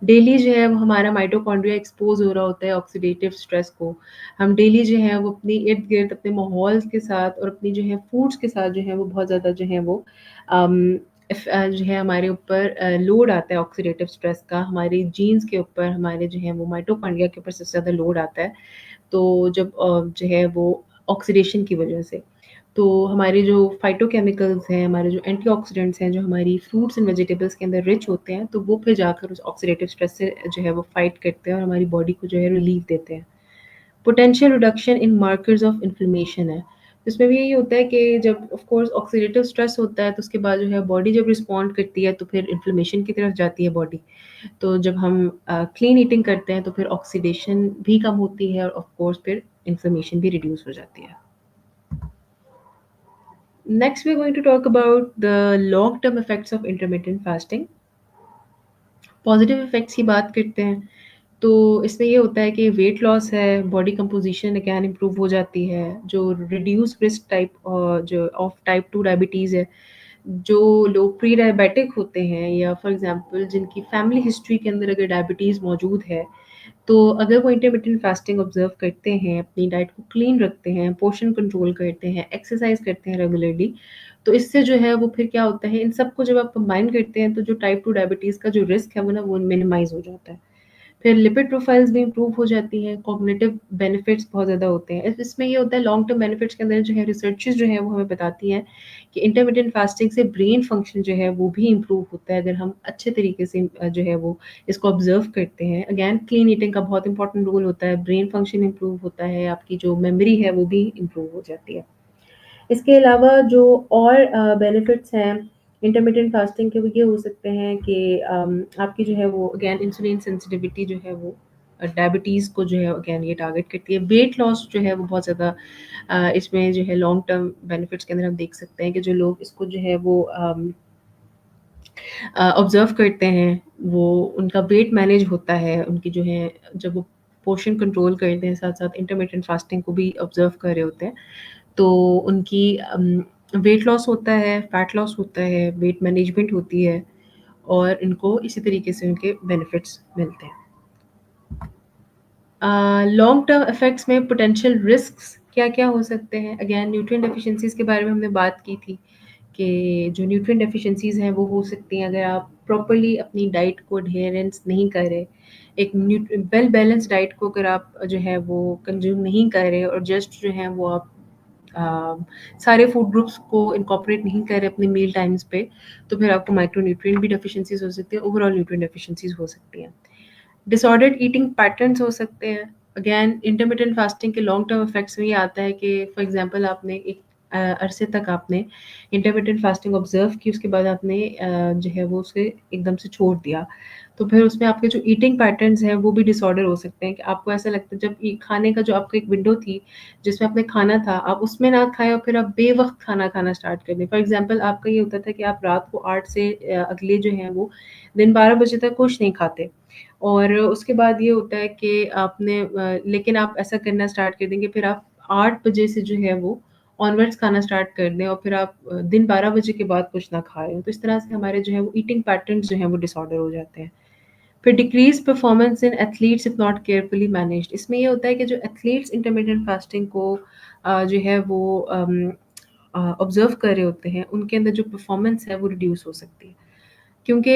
डेली जो है वो हमारा माइटोकॉन्ड्रिया एक्सपोज़ हो रहा होता है ऑक्सीडेटिव स्ट्रेस को। हम डेली जो है वो अपनी इर्द-गिर्द अपने माहौल के साथ और अपनी जो है फूड्स के साथ जो है वो बहुत ज़्यादा जो है वो अम, जो है हमारे ऊपर लोड आता है ऑक्सीडेटिव स्ट्रेस का, हमारी जीन्स के ऊपर, हमारे जो है वो माइटोकॉन्ड्रिया के ऊपर सबसे ज़्यादा लोड आता है। तो जब जो है वो ऑक्सीडेशन की वजह से, तो हमारे जो फाइटोकेमिकल्स हैं, हमारे जो एंटीऑक्सीडेंट्स हैं, जो हमारी फ्रूट्स एंड वेजिटेबल्स के अंदर रिच होते हैं, तो वो फिर जाकर उस ऑक्सीडेटिव स्ट्रेस से जो है वो फाइट करते हैं और हमारी बॉडी को जो है रिलीफ देते हैं। Potential reduction in markers of inflammation है। इसमें भी यही होता है कि जब ऑफ कोर्स ऑक्सीडेटिव स्ट्रेस होता है, तो उसके बाद जो है बॉडी जब रिस्पॉन्ड करती है, तो फिर इन्फ्लेमेशन की तरफ जाती है बॉडी। तो जब हम क्लीन ईटिंग करते हैं, तो फिर ऑक्सीडेशन भी कम होती है और ऑफ कोर्स फिर इन्फ्लेमेशन भी रिड्यूस हो जाती है। Next, we're going to talk about the long-term effects of intermittent fasting. Positive effects की बात करते हैं, तो इसमें ये होता है कि वेट लॉस है, बॉडी कंपोज़िशन अगेन इम्प्रूव हो जाती है, जो रिड्यूस रिस्क जो ऑफ टाइप 2 डायबिटीज़ है, जो लोग प्री डायबिटिक होते हैं या फॉर एग्ज़ाम्पल जिनकी फैमिली हिस्ट्री के अंदर अगर डायबिटीज़ मौजूद है, तो अगर वो इंटरमिटेंट फास्टिंग ऑब्ज़र्व करते हैं, अपनी डाइट को क्लीन रखते हैं, पोर्शन कंट्रोल करते हैं, एक्सरसाइज़ करते हैं रेगुलरली, तो इससे जो है वो फिर क्या होता है, इन सबको जब आप कंबाइन करते हैं, तो जो टाइप 2 डायबिटीज़ का जो रिस्क है वो ना वो मिनिमाइज़ हो जाता है। फिर लिपिड प्रोफाइल्स भी इम्प्रूव हो जाती हैं, कॉग्निटिव बेनिफिट्स बहुत ज़्यादा होते हैं। इसमें ये होता है लॉन्ग टर्म बेनिफिट्स के अंदर जो है रिसर्चेज़ जो है वो हमें बताती हैं कि इंटरमिटेंट फास्टिंग से ब्रेन फंक्शन जो है वो भी इम्प्रूव होता है अगर हम अच्छे तरीके से जो है वो इसको ऑब्ज़र्व करते हैं। अगेन क्लीन ईटिंग का बहुत इंपॉर्टेंट रोल होता है, ब्रेन फंक्शन इम्प्रूव होता है, आपकी जो मेमोरी है वो भी इम्प्रूव हो जाती है। इसके अलावा जो और बेनिफिट्स हैं इंटरमिटेंट फास्टिंग के वो ये हो सकते हैं कि आपकी जो है वो अगेन इंसुलिन सेंसिटिविटी जो है वो डायबिटीज़ को जो है अगेन ये टारगेट करती है। वेट लॉस जो है वो बहुत ज़्यादा इसमें जो है लॉन्ग टर्म बेनिफिट्स के अंदर हम देख सकते हैं कि जो लोग इसको जो है वो ऑब्ज़र्व करते हैं, वो उनका वेट मैनेज होता है, उनकी जो है जब वो पोर्शन कंट्रोल करते हैं, साथ-साथ इंटरमिटेंट फास्टिंग को भी ऑब्ज़र्व कर रहे होते हैं, तो उनकी वेट लॉस होता है, फैट लॉस होता है, वेट मैनेजमेंट होती है और इनको इसी तरीके से उनके बेनिफिट्स मिलते हैं। लॉन्ग टर्म इफ़ेक्ट्स में पोटेंशियल रिस्क्स क्या-क्या हो सकते हैं? अगेन न्यूट्रिएंट डेफिशिएंसीज़ के बारे में हमने बात की थी कि जो न्यूट्रिएंट डेफिशिएंसीज़ हैं वो हो सकती हैं अगर आप प्रॉपर्ली अपनी डाइट को एडहेरेंस नहीं कर रहे। एक वेल बैलेंस्ड डाइट को अगर आप जो है वो कंज़्यूम नहीं कर रहे और जस्ट जो है वो आप अ, सारे फूड ग्रुप्स को इनकॉर्पोरेट नहीं कर रहे अपने मील टाइम्स पे, तो फिर आपको माइक्रोन्यूट्रिएंट भी डेफिशिएंसीज़ हो सकती है, ओवरऑल न्यूट्रिएंट डेफिशिएंसीज़ हो सकती हैं। डिसऑर्डर्ड ईटिंग पैटर्न्स हो सकते हैं। अगेन इंटरमिटेंट फास्टिंग के लॉन्ग टर्म इफेक्ट्स में ये आता है कि फॉर एग्जांपल आपने एक अरसे तक आपने इंटरमिटेंट फास्टिंग ऑब्जर्व की, उसके बाद आपने जो है वो उसे एकदम से छोड़ दिया। तो फिर उसमें आपके जो ईटिंग पैटर्न्स हैं वो भी डिसऑर्डर हो सकते हैं कि आपको ऐसा लगता है जब खाने का जो आपका एक विंडो थी जिसमें आपने खाना था, आप उसमें ना खाएँ और फिर आप बेवक़्त खाना खाना स्टार्ट कर दें। फॉर एग्जांपल आपका ये होता था कि आप रात को 8 से अगले जो हैं वो दिन 12 बजे तक कुछ नहीं खाते। और उसके बाद ये होता है कि आपने लेकिन आप ऐसा करना स्टार्ट कर देंगे, फिर आप 8 बजे से जो है वो ऑनवर्ड्स खाना स्टार्ट कर दें और फिर आप दिन 12 बजे के बाद कुछ ना खा रहे हो। तो इस तरह से हमारे जो है वो ईटिंग पैटर्न्स जो हैं वो डिसऑर्डर हो जाते हैं। फिर decrease performance in athletes if not carefully managed. इसमें ये होता है कि जो एथलीट्स इंटरमिटेंट फास्टिंग को जो है वो ऑब्ज़र्व कर रहे होते हैं, उनके अंदर जो परफॉर्मेंस है वो रिड्यूस हो सकती है। क्योंकि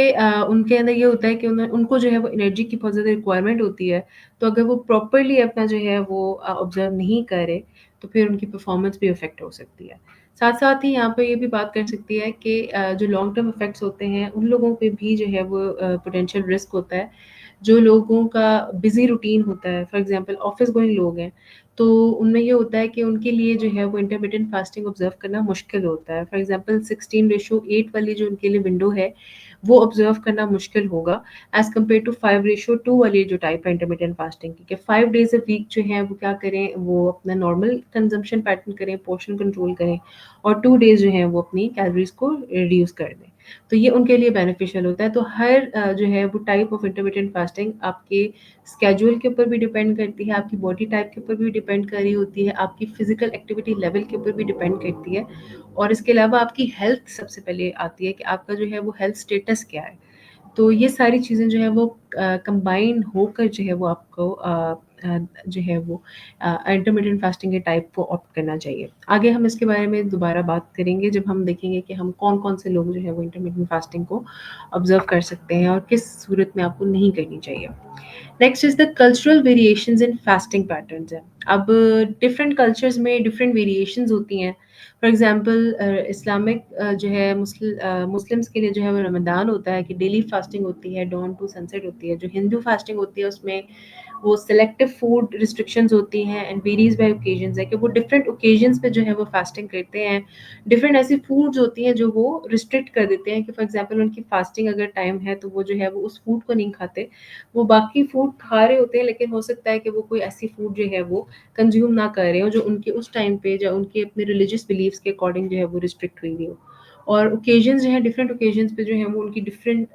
उनके अंदर ये होता है कि उनको जो है वो एनर्जी की बहुत ज़्यादा रिक्वायरमेंट होती है, तो अगर वो प्रॉपर्ली अपना जो है वो ऑब्ज़र्व नहीं करे, तो फिर उनकी परफ़ॉर्मेंस भी अफ़ेक्ट हो सकती है। साथ-साथ ही यहाँ पे ये भी बात कर सकती है कि जो लॉन्ग टर्म इफ़ेक्ट्स होते हैं, उन लोगों पे भी जो है वो पोटेंशियल रिस्क होता है, जो लोगों का बिज़ी रूटीन होता है, फॉर एग्ज़ाम्पल ऑफ़िस गोइंग लोग हैं, तो उनमें ये होता है कि उनके लिए जो है वो इंटरमिटेंट फास्टिंग ऑब्ज़र्व करना मुश्किल होता है। फॉर एग्ज़ाम्पल 16:8 वाली जो उनके लिए विंडो है, वो ऑब्ज़र्व करना मुश्किल होगा एज़ कम्पेयर टू 5:2 वाली जो टाइप है इंटरमिटेंट फास्टिंग की, कि 5 डेज़ अ वीक जो है वो क्या करें, वो अपना नॉर्मल कंज़म्पशन पैटर्न करें, पोर्शन कंट्रोल करें और 2 डेज़ जो हैं वो अपनी कैलोरीज़ को रिड्यूस कर दें। तो ये उनके लिए बेनिफिशियल होता है। तो हर जो है वो टाइप ऑफ इंटरमिटेंट फास्टिंग आपके स्केड्यूल के ऊपर भी डिपेंड करती है, आपकी बॉडी टाइप के ऊपर भी डिपेंड कर रही होती है, आपकी फ़िज़िकल एक्टिविटी लेवल के ऊपर भी डिपेंड करती है और इसके अलावा आपकी हेल्थ सबसे पहले आती है कि आपका जो है वो हेल्थ स्टेटस क्या है। तो ये सारी चीज़ें जो है वो कंबाइन होकर जो है वो आपको जो है वो इंटरमिटेंट फास्टिंग के टाइप को ऑप्ट करना चाहिए। आगे हम इसके बारे में दोबारा बात करेंगे जब हम देखेंगे कि हम कौन-कौन से लोग जो है वो इंटरमिटेंट फास्टिंग को ऑब्ज़र्व कर सकते हैं और किस सूरत में आपको नहीं करनी चाहिए। Next is the cultural variations in fasting patterns है। अब डिफरेंट कल्चर्स में डिफरेंट वेरिएशंस होती हैं। फॉर एग्ज़ाम्पल इस्लामिक जो है मुस्लिम्स के लिए जो है वो रमज़ान होता है कि डेली फास्टिंग होती है, डॉन टू सनसेट होती है। जो हिंदू फास्टिंग होती है उसमें वो सेलेक्टिव फूड रिस्ट्रिक्शंस होती हैं एंड वेरीज़ बाय ओकेजन्स है कि वो डिफरेंट ओकेजन्स पे जो है वो फास्टिंग करते हैं। डिफरेंट ऐसी फूड्स होती हैं जो वो रिस्ट्रिक्ट कर देते हैं कि फॉर एग्ज़ाम्पल उनकी फास्टिंग अगर टाइम है तो वो जो है वो उस फूड को नहीं खाते। वो बाकी फूड खा रहे होते हैं लेकिन हो सकता है कि वो कोई ऐसी फूड जो है वो कंज़्यूम ना कर रहे हों जो उनके उस टाइम पे या उनके अपने रिलीजियस बिलीव्स के अकॉर्डिंग जो है वो रिस्ट्रिक्ट हुई हुई हो। और ओकेजन्स जो हैं डिफरेंट ओकेजन्स पे जो है वो उनकी डिफरेंट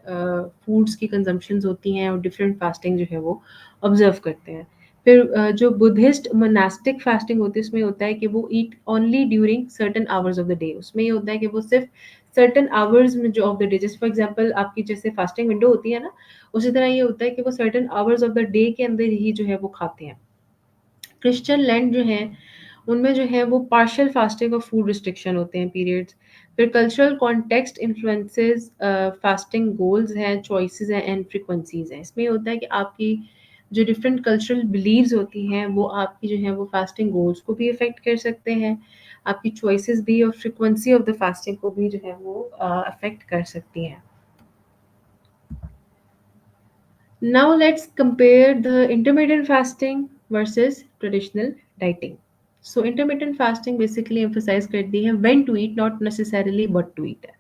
फूड्स की कंज़म्पशंस होती हैं और डिफरेंट फास्टिंग जो है वो ऑब्ज़र्व करते हैं। फिर जो बुद्धिस्ट मोनास्टिक फास्टिंग होती है उसमें होता है कि वो eat only during certain hours of the day. उसमें ये होता है कि वो सिर्फ़ सर्टेन आवर्स में जो ऑफ द डे, जैसे फॉर एग्ज़ाम्पल आपकी जैसे फास्टिंग विंडो होती है ना, उसी तरह ये होता है कि वो certain hours of the day के अंदर ही जो है वो खाते हैं। क्रिश्चियन लैंड जो है उनमें जो है वो पार्शियल फास्टिंग और फूड रिस्ट्रिक्शन होते हैं पीरियड्स। फिर cultural context influences fasting goals हैं, चॉइसेस हैं एंड फ्रीक्वेंसीज हैं। इसमें ये होता है कि आपकी जो डिफरेंट कल्चरल बिलीव्स होती हैं वो आपकी जो है वो फास्टिंग गोल्स को भी अफेक्ट कर सकते हैं, आपकी चॉइसेस भी और फ्रीक्वेंसी ऑफ द फास्टिंग को भी जो है वो अफेक्ट कर सकती हैं। Now let's compare the intermittent fasting versus traditional dieting. So intermittent fasting basically emphasize करती है when to eat not necessarily what to eat है।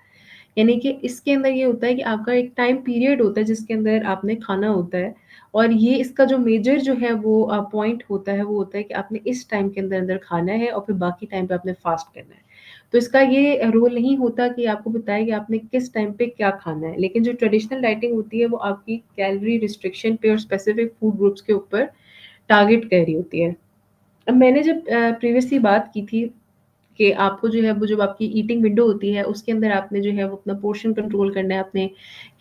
यानी कि इसके अंदर ये होता है कि आपका एक टाइम पीरियड होता है जिसके अंदर आपने खाना होता है, और ये इसका जो मेजर जो है वो पॉइंट होता है वो होता है कि आपने इस टाइम के अंदर अंदर खाना है और फिर बाकी टाइम पे आपने फास्ट करना है। तो इसका ये रोल नहीं होता कि आपको बताए कि आपने किस टाइम पे क्या खाना है, लेकिन जो ट्रेडिशनल डाइटिंग होती है वो आपकी कैलोरी रिस्ट्रिक्शन पे और स्पेसिफिक फूड ग्रुप्स के ऊपर टारगेट कर रही होती है। अब मैंने जब प्रीवियसली बात की थी कि आपको जो है वो जब आपकी ईटिंग विंडो होती है उसके अंदर आपने जो है वो अपना पोर्शन कंट्रोल करना है, आपने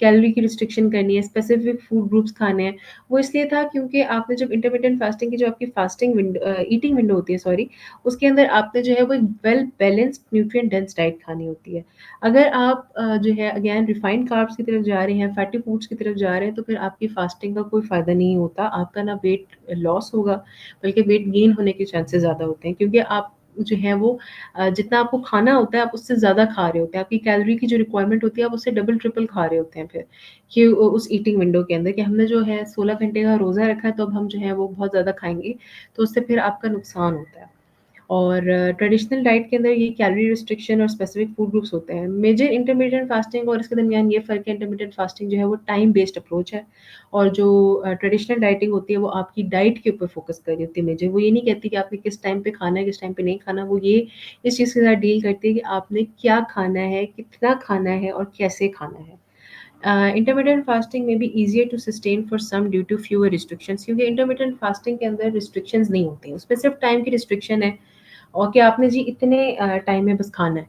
कैलोरी की रिस्ट्रिक्शन करनी है, स्पेसिफिक फूड ग्रुप्स खाने हैं। वो इसलिए था क्योंकि आपने जब इंटरमिटेंट फास्टिंग की जो आपकी फास्टिंग विंडो ईटिंग विंडो होती है सॉरी, उसके अंदर आपने जो है वो एक well balanced nutrient dense diet खानी होती है। अगर आप जो है अगेन रिफाइंड कार्ब्स की तरफ जा रहे हैं, फैटी फूड्स की तरफ जा रहे हैं, तो फिर आपकी फास्टिंग का कोई फ़ायदा नहीं होता। आपका ना वेट लॉस होगा, बल्कि वेट गेन होने के चांसेस ज़्यादा होते हैं, क्योंकि आप जो है वो जितना आपको खाना होता है आप उससे ज़्यादा खा रहे होते हैं। आपकी कैलोरी की जो रिक्वायरमेंट होती है आप उससे डबल ट्रिपल खा रहे होते हैं फिर, कि उस ईटिंग विंडो के अंदर कि हमने जो है 16 घंटे का रोज़ा रखा है तो अब हम जो है वो बहुत ज़्यादा खाएँगे, तो उससे फिर आपका नुकसान होता है। और ट्रेडिशनल डाइट के अंदर ये कैलोरी रिस्ट्रिक्शन और स्पेसिफिक फूड ग्रुप्स होते हैं। मेजर इंटरमीडिएट फास्टिंग और इसके दरमियान ये फ़र्क है, इंटरमीडिएट फास्टिंग जो है वो टाइम बेस्ड अप्रोच है, और जो ट्रेडिशनल डाइटिंग होती है वो आपकी डाइट के ऊपर फोकस कर रही होती है मेजर। वो ये नहीं कहती कि आपने किस टाइम पे खाना है, किस टाइम पे नहीं खाना। वो ये इस चीज़ के साथ डील करती है कि आपने क्या खाना है, कितना खाना है और कैसे खाना है। Intermediate fasting may be easier to sustain for some due to fewer restrictions, क्योंकि इंटरमीडिएट फास्टिंग के अंदर रिस्ट्रिक्शंस नहीं होती हैं, उसमें सिर्फ टाइम की रिस्ट्रिक्शन है और कि आपने जी इतने टाइम में बस खाना है।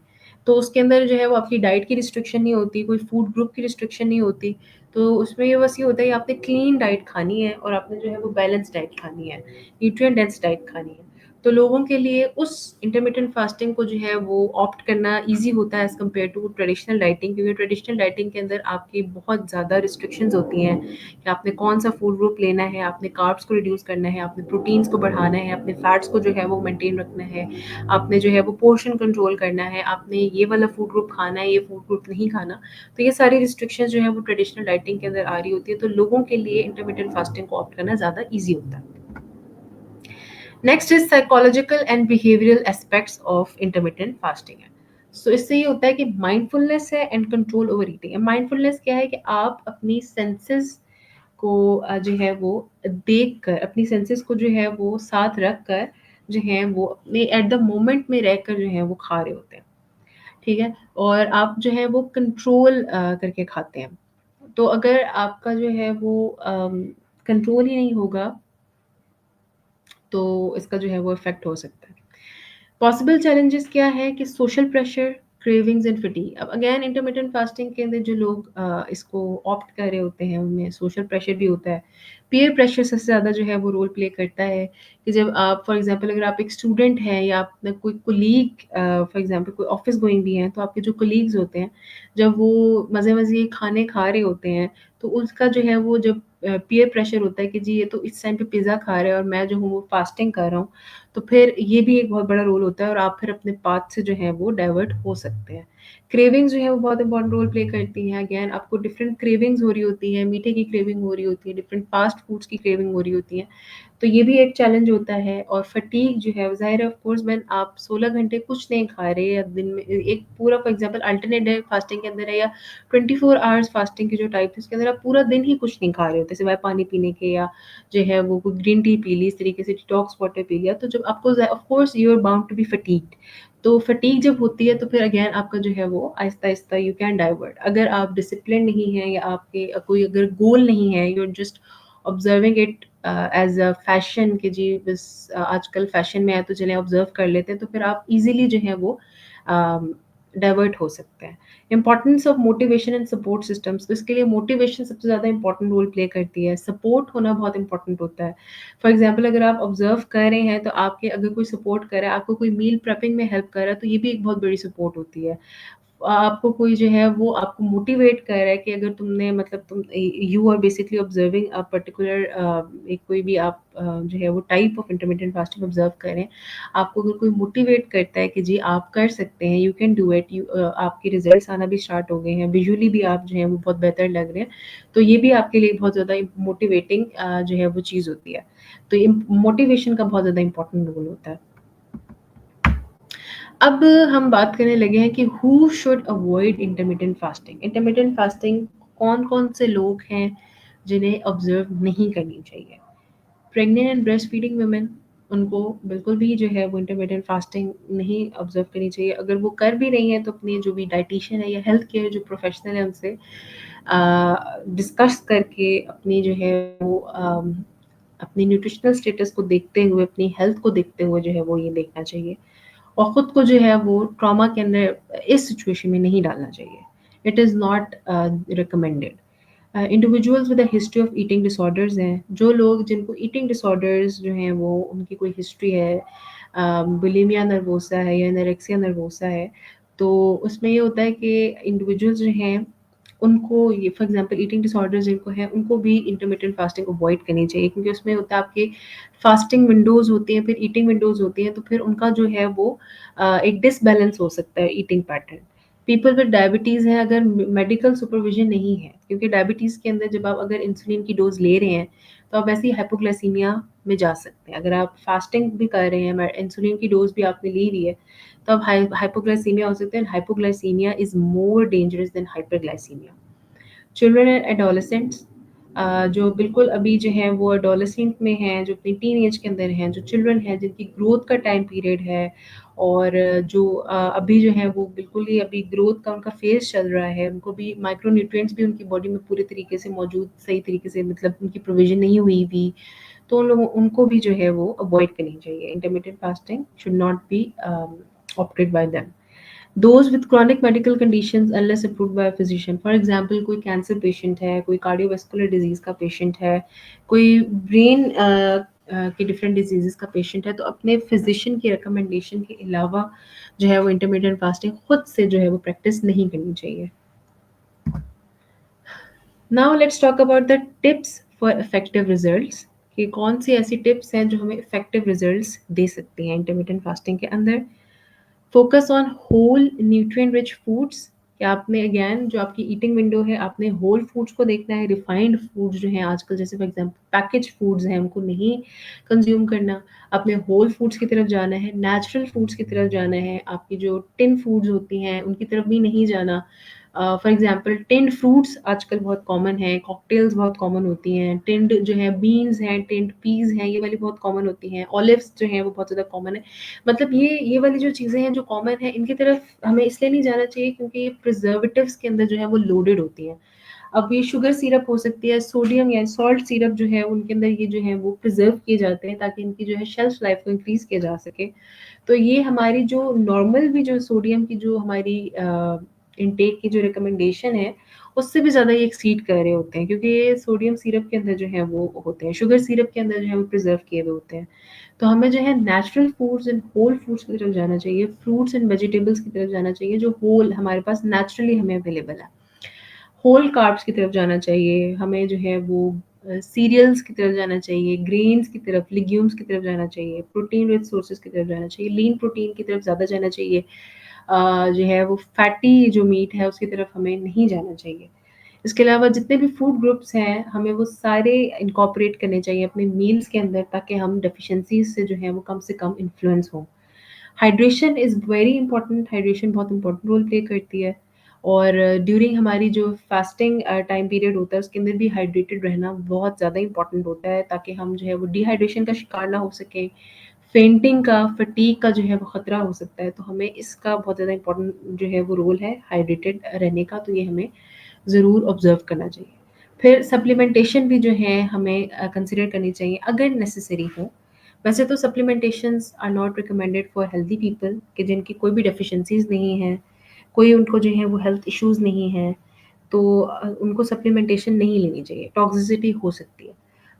तो उसके अंदर जो है वो आपकी डाइट की रिस्ट्रिक्शन नहीं होती, कोई फूड ग्रुप की रिस्ट्रिक्शन नहीं होती। तो उसमें ये बस ये होता है कि आपने क्लीन डाइट खानी है और आपने जो है वो बैलेंस डाइट खानी है, न्यूट्रिएंट डेंस डाइट खानी है। तो लोगों के लिए उस इंटरमिटेंट फास्टिंग को जो है वो ऑप्ट करना ईज़ी होता है as compare to traditional dieting, क्योंकि ट्रेडिशनल डाइटिंग के अंदर आपकी बहुत ज़्यादा रिस्ट्रिक्शंस होती हैं कि आपने कौन-सा फूड ग्रुप लेना है, आपने कार्ब्स को रिड्यूस करना है, आपने प्रोटीन्स को बढ़ाना है, अपने फैट्स को जो है वो मेंटेन रखना है, आपने जो है वो पोर्शन कंट्रोल करना है, आपने ये वाला फूड ग्रुप खाना है, ये फूड ग्रुप नहीं खाना। तो ये सारी रिस्ट्रिक्शंस जो है वो ट्रेडिशनल डाइटिंग के अंदर आ रही होती है, तो लोगों के लिए इंटरमिटेंट फास्टिंग को ऑप्ट करना ज़्यादा ईज़ी होता है। Next is psychological and behavioural aspects of intermittent fasting है। सो इससे ये होता है कि माइंडफुलनेस है एंड कंट्रोल ओवर ईटिंग है। माइंडफुलनेस क्या है कि आप अपनी सेंसेस को जो है वो देख कर, अपनी सेंसेस को जो है वो साथ रख कर जो है वो अपने एट द मोमेंट में रहकर जो है वो खा रहे होते हैं, ठीक है? और आप जो है वो कंट्रोल करके खाते हैं। तो अगर आपका जो है वो कंट्रोल ही नहीं होगा तो इसका जो है वो इफ़ेक्ट हो सकता है। पॉसिबल चैलेंजेस क्या है कि social pressure, cravings and fatigue. अब अगेन इंटरमिटेंट फास्टिंग के अंदर जो लोग इसको ऑप्ट कर रहे होते हैं उनमें सोशल प्रेशर भी होता है। पीयर प्रेशर सबसे ज़्यादा जो है वो रोल प्ले करता है कि जब आप फॉर एग्जांपल अगर आप एक स्टूडेंट हैं या आपने कोई कोलीग फॉर एग्जांपल कोई ऑफिस गोइंग भी हैं, तो आपके जो कोलीग्स होते हैं जब वो मज़े-मज़े खाने खा रहे होते हैं, तो उसका जो है वो जब पीयर प्रेशर होता है कि जी ये तो इस टाइम पे पिज़्ज़ा खा रहे हैं और मैं जो हूँ वो फास्टिंग कर रहा हूँ, तो फिर ये भी एक बहुत बड़ा रोल होता है और आप फिर अपने पाथ से जो है वो डाइवर्ट हो सकते हैं। क्रेविंग्स जो है वो बहुत इंपॉर्टेंट रोल प्ले करती हैं। अगेन आपको डिफरेंट क्रेविंग्स हो रही होती हैं, मीठे की क्रेविंग हो रही होती है, डिफरेंट फास्ट फूड्स की क्रेविंग हो रही होती है। तो ये भी एक चैलेंज होता है। और फटीग जो है ज़ाहिर है ऑफ कोर्स व्हेन आप 16 घंटे कुछ नहीं खा रहे या दिन में एक पूरा for example alternate day fasting के अंदर है या 24 आवर्स फास्टिंग की जो टाइप है उसके अंदर आप पूरा दिन ही कुछ नहीं खा रहे होते सिवाय पानी पीने के, या जो है वो कोई ग्रीन टी पी ली, इस तरीके से डिटॉक्स वाटर पी लिया, तो जब आपको of course you are bound to be fatigued. तो फटीग जब होती है तो फिर अगेन आपका जो है वो आहिस्ता-आहिस्ता यू कैन डाइवर्ट। अगर आप डिसिप्लिन नहीं हैं या आपके कोई अगर गोल नहीं है, you are just observing it as a fashion कि जी बस आजकल फैशन में है तो चलें ऑब्जर्व कर लेते हैं, तो फिर आप इज़िली जो है वो डाइवर्ट हो सकते हैं। Importance of motivation and support systems, तो इसके लिए मोटिवेशन सबसे ज़्यादा इंपॉर्टेंट रोल प्ले करती है, सपोर्ट होना बहुत इंपॉर्टेंट होता है। फॉर एग्जांपल अगर आप ऑब्जर्व कर रहे हैं तो आपके अगर कोई सपोर्ट कर रहा है, आपको कोई मील प्रेपिंग में हेल्प कर रहा है, तो ये भी एक बहुत बड़ी सपोर्ट होती है। आपको कोई जो है वो आपको मोटिवेट कर रहा है कि अगर तुमने मतलब तुम you are basically observing a particular एक कोई भी आप जो है वो type of intermittent fasting observe करें, आपको अगर कोई मोटिवेट करता है कि जी आप कर सकते हैं, you can do it, you आपके रिजल्ट्स आना भी स्टार्ट हो गए हैं, विजुअली भी आप जो है वो बहुत बेहतर लग रहे हैं, तो ये भी आपके लिए बहुत ज़्यादा मोटिवेटिंग जो है वो चीज़ होती है। तो ये मोटिवेशन का बहुत ज़्यादा इंपॉर्टेंट रोल होता है। अब हम बात करने लगे हैं कि who should avoid intermittent fasting. Intermittent fasting कौन-कौन से लोग हैं जिन्हें ऑब्ज़र्व नहीं करनी चाहिए? Pregnant and breast feeding women, उनको बिल्कुल भी जो है वो इंटरमिटेंट फास्टिंग नहीं ऑब्ज़र्व करनी चाहिए। अगर वो कर भी रही हैं तो अपनी जो भी डायटीशियन है या हेल्थ केयर जो प्रोफ़ेशनल है उनसे डिस्कस करके अपनी जो है वो अपनी न्यूट्रिशनल स्टेटस को देखते हुए, अपनी हेल्थ को देखते हुए जो है वो ये देखना चाहिए। और खुद को जो है वो ट्रॉमा के अंदर इस सिचुएशन में नहीं डालना चाहिए। It is not recommended. Individuals with a history of eating disorders हैं, जो लोग जिनको ईटिंग डिसऑर्डर्स जो हैं वो उनकी कोई हिस्ट्री है, बुलिमिया नर्वोसा है या एनोरेक्सिया नर्वोसा है, तो उसमें ये होता है कि इंडिविजुअल्स जो हैं उनको ये फॉर एग्जांपल ईटिंग डिसऑर्डर्स जिनको हैं उनको भी इंटरमिटेंट फास्टिंग अवॉइड करनी चाहिए, क्योंकि उसमें होता है आपके फास्टिंग विंडोज़ होती हैं, फिर ईटिंग विंडोज़ होती हैं, तो फिर उनका जो है वो एक डिसबैलेंस हो सकता है eating pattern. People with diabetes हैं, अगर मेडिकल सुपरविजन नहीं है, क्योंकि डायबिटीज़ के अंदर जब आप अगर इंसुलिन की डोज़ ले रहे हैं, तो आप ऐसे ही हाइपोग्लाइसीमिया में जा सकते हैं। अगर आप फास्टिंग भी कर रहे हैं, इंसुलिन की डोज़ भी आपने ले ली है, तो आप हाइपोग्लाइसीमिया हो सकते हैं। Hypoglycaemia is more dangerous than hyperglycaemia. Children and adolescents, जो बिल्कुल अभी जो है वो एडोलेसेंट में हैं, जो अपनी टीन एज के अंदर हैं, जो चिल्ड्रन हैं जिनकी ग्रोथ का टाइम पीरियड है, और जो अभी जो है वो बिल्कुल ही अभी ग्रोथ का उनका फेज़ चल रहा है, उनको भी माइक्रो न्यूट्रिएंट्स भी उनकी बॉडी में पूरे तरीके से मौजूद, सही तरीके से मतलब उनकी प्रोविज़न नहीं हुई भी, तो उन लोगों उनको भी जो है वो अवॉइड करनी चाहिए। Intermittent fasting should not be opted bye them. Those with chronic medical conditions unless approved by a physician, for example कोई कैंसर पेशेंट है, कोई कार्डियोवैस्कुलर डिजीज़ का पेशेंट है, कोई ब्रेन के डिफरेंट डिजीज़ेज़ का पेशेंट है, तो अपने फिजिशियन की रिकमेंडेशन के अलावा जो है वो इंटरमिटेंट फास्टिंग खुद से जो है वो प्रैक्टिस नहीं करनी चाहिए। Now let's talk about the tips for effective results, कि कौन सी ऐसी टिप्स हैं जो हमें इफेक्टिव रिजल्ट्स दे सकती हैं इंटरमिटेंट फास्टिंग के अंदर। Focus on whole nutrient rich foods, कि आपने अगेन जो आपकी ईटिंग विंडो है, आपने होल फूड्स को देखना है। रिफाइंड फूड्स जो हैं आजकल, जैसे फॉर एग्जांपल पैकेज फूड्स हैं, उनको नहीं कंज्यूम करना। अपने होल फूड्स की तरफ जाना है, नेचुरल फूड्स की तरफ जाना है। आपकी जो टिन फूड्स होती हैं उनकी तरफ भी नहीं जाना। फॉर एग्जांपल टिन्ड फ्रूट्स आजकल बहुत कॉमन है, कॉकटेल्स बहुत कॉमन होती हैं, टिन्ड जो है बीन्स हैं, टिन्ड पीज़ हैं, ये वाली बहुत कॉमन होती हैं, ऑलिव्स जो हैं वो बहुत ज़्यादा कॉमन है। मतलब ये वाली जो चीज़ें हैं जो कॉमन है, इनकी तरफ हमें इसलिए नहीं जाना चाहिए क्योंकि ये प्रिजर्वेटिव्स के अंदर जो है वो लोडेड होती हैं। अब ये शुगर सिरप हो सकती है, सोडियम या सॉल्ट सिरप जो है उनके अंदर ये जो है वो प्रिजर्व किए जाते हैं ताकि इनकी जो है शेल्फ लाइफ को इंक्रीज़ किया जा सके। तो ये हमारी जो नॉर्मल भी जो सोडियम की जो हमारी इनटेक की जो रिकमेंडेशन है, उससे भी ज़्यादा ये एक्सीड कर रहे होते हैं, क्योंकि ये सोडियम सिरप के अंदर जो है वो होते हैं, शुगर सिरप के अंदर जो है वो प्रिजर्व किए हुए होते हैं। तो हमें जो है natural foods and whole foods की तरफ जाना चाहिए, फ्रूट्स एंड वेजिटेबल्स की तरफ जाना चाहिए जो होल हमारे पास नेचुरली हमें अवेलेबल है। होल कार्ब्स की तरफ जाना चाहिए, हमें जो है वो सीरियल्स की तरफ जाना चाहिए, ग्रेन्स की तरफ, लेग्यूम्स की तरफ जाना चाहिए, प्रोटीन रिच सोर्सेज़ की तरफ जाना चाहिए, लीन प्रोटीन की तरफ ज़्यादा जाना चाहिए। जो है वो फैटी जो मीट है उसकी तरफ हमें नहीं जाना चाहिए। इसके अलावा जितने भी फूड ग्रुप्स हैं, हमें वो सारे इनकॉर्पोरेट करने चाहिए अपने मील्स के अंदर, ताकि हम डेफिशिएंसीज़ से जो है वो कम से कम इन्फ्लुएंस हों। Hydration is very important, hydration बहुत इंपॉर्टेंट रोल प्ले करती है, और ड्यूरिंग हमारी जो फास्टिंग टाइम पीरियड होता है उसके अंदर भी हाइड्रेटेड रहना बहुत ज़्यादा इंपॉर्टेंट होता है, ताकि हम जो है वो डिहाइड्रेशन का शिकार ना हो सकें। फेंटिंग का, फटीग का जो है वो ख़तरा हो सकता है, तो हमें इसका बहुत ज़्यादा इंपॉर्टेंट जो है वो रोल है हाइड्रेटेड रहने का, तो ये हमें ज़रूर ऑब्ज़र्व करना चाहिए। फिर सप्लीमेंटेशन भी जो है हमें कंसिडर करनी चाहिए अगर नेसेसरी हो। वैसे तो supplementations are not recommended for healthy people, कि जिनकी कोई भी डेफिशिएंसीज़ नहीं हैं, कोई उनको जो है वो हेल्थ इश्यूज़ नहीं है, तो उनको सप्लीमेंटेशन नहीं लेनी चाहिए, टॉक्सिसिटी हो सकती है।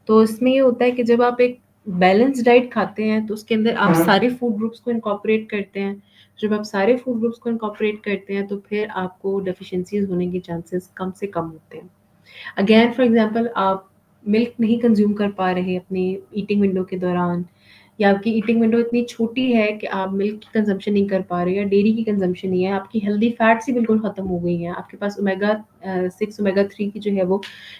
तो इसमें ये होता है कि जब आप एक बैलेंस्ड डाइट खाते हैं, तो उसके अंदर आप सारे फूड ग्रुप्स को इनकॉर्पोरेट करते हैं। जब आप सारे फूड ग्रुप्स को इनकॉर्पोरेट करते हैं, तो फिर आपको डेफिशिएंसीज़ होने के चांसेस कम से कम होते हैं। अगेन फॉर एग्जांपल, आप मिल्क नहीं कंज्यूम कर पा रहे अपनी ईटिंग विंडो के दौरान, या आपकी ईटिंग विंडो इतनी छोटी है कि आप मिल्क की कंजम्पशन नहीं कर पा रहे, या डेयरी की कंजम्पशन नहीं है, आपकी हेल्दी फैट्स ही बिल्कुल ख़त्म हो गई हैं, आपके पास ओमेगा 6 ओमेगा 3 की जो है वो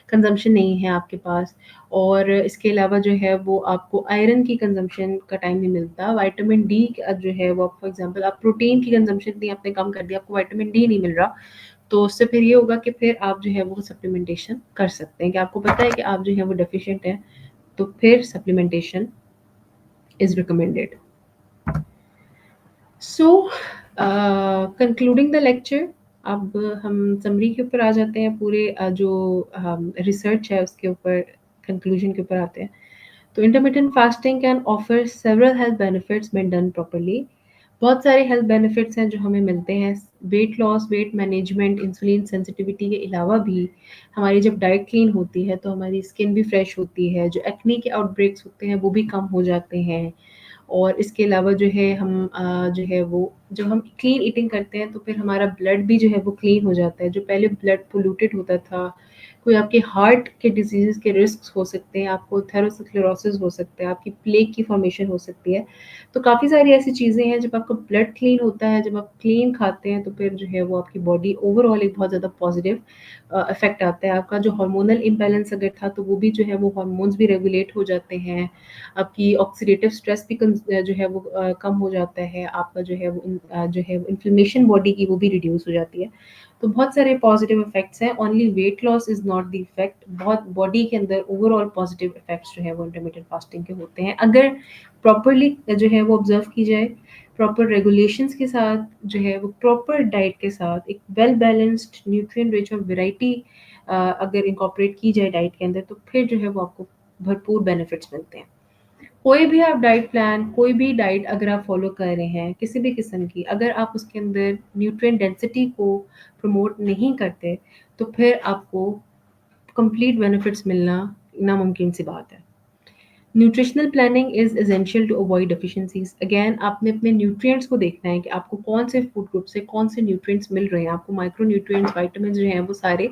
कंजम्पशन नहीं है आपके पास, और इसके अलावा जो है वो आपको आयरन की कंजम्पशन का टाइम नहीं मिलता, विटामिन डी जो है वो फॉर एग्जांपल आप प्रोटीन की कंजम्पशन इतनी आपने कम कर दी, आपको विटामिन डी नहीं मिल रहा, तो उससे फिर ये होगा कि फिर आप जो है वो सप्लीमेंटेशन कर सकते हैं कि आपको पता है कि आप जो है वो डेफिशिएंट हैं, तो फिर supplementation is recommended. So concluding the lecture, अब हम समरी के ऊपर आ जाते हैं, पूरे जो रिसर्च है उसके ऊपर, कंक्लूजन के ऊपर आते हैं। तो intermittent fasting can offer several health benefits when done properly. बहुत सारे हेल्थ बेनिफिट्स हैं जो हमें मिलते हैं weight loss, weight management, insulin sensitivity के अलावा भी। हमारी जब डाइट क्लीन होती है तो हमारी स्किन भी फ्रेश होती है, जो एक्ने के आउटब्रेक्स होते हैं वो भी कम हो जाते हैं, और इसके अलावा जो है हम जो है वो जब हम क्लीन ईटिंग करते हैं तो फिर हमारा ब्लड भी जो है वो क्लीन हो जाता है। जो पहले ब्लड पोल्यूटेड होता था, कोई आपके हार्ट के डिजीज़ के रिस्क हो सकते हैं, आपको थेरोस्क्लेरोसिस हो सकता है, आपकी प्लेग की फॉर्मेशन हो सकती है। तो काफ़ी सारी ऐसी चीज़ें हैं, जब आपका ब्लड क्लीन होता है, जब आप क्लीन खाते हैं, तो फिर जो है वो आपकी बॉडी ओवरऑल एक बहुत ज़्यादा पॉजिटिव इफ़ेक्ट आता है। आपका जो हार्मोनल इम्बैलेंस अगर था, तो वो भी जो है वो हार्मोन्स भी रेगुलेट हो जाते हैं। आपकी ऑक्सीडेटिव स्ट्रेस भी जो है वो कम हो जाता है। आपका जो है वो जो है इन्फ्लेमेशन बॉडी की वो भी रिड्यूस हो जाती है। तो बहुत सारे पॉजिटिव इफ़ेक्ट्स हैं, only weight loss is not the effect. बहुत बॉडी के अंदर ओवरऑल पॉजिटिव इफ़ेक्ट्स जो है वो इंटरमिटेंट फास्टिंग के होते हैं, अगर प्रॉपर्ली जो है वो ऑब्ज़र्व की जाए, प्रॉपर रेगुलेशंस के साथ, जो है वो प्रॉपर डाइट के साथ, एक वेल बैलेंस्ड न्यूट्रिएंट रिच और वैरायटी अगर इनकॉर्पोरेट की जाए डाइट के अंदर, तो फिर जो है वो आपको भरपूर बेनिफिट्स मिलते हैं। कोई भी आप डाइट प्लान, कोई भी डाइट अगर आप फ़ॉलो कर रहे हैं, किसी भी किस्म की, अगर आप उसके अंदर न्यूट्रिएंट डेंसिटी को प्रमोट नहीं करते, तो फिर आपको कंप्लीट बेनिफिट्स मिलना नामुमकिन सी बात है। Nutritional planning is essential to avoid deficiencies. Again आपने अपने न्यूट्रिएंट्स को देखना है कि आपको कौन से फूड ग्रुप से कौन से न्यूट्रिएंट्स मिल रहे हैं, आपको माइक्रो न्यूट्रिएंट्स, विटामिन्स जो हैं वो सारे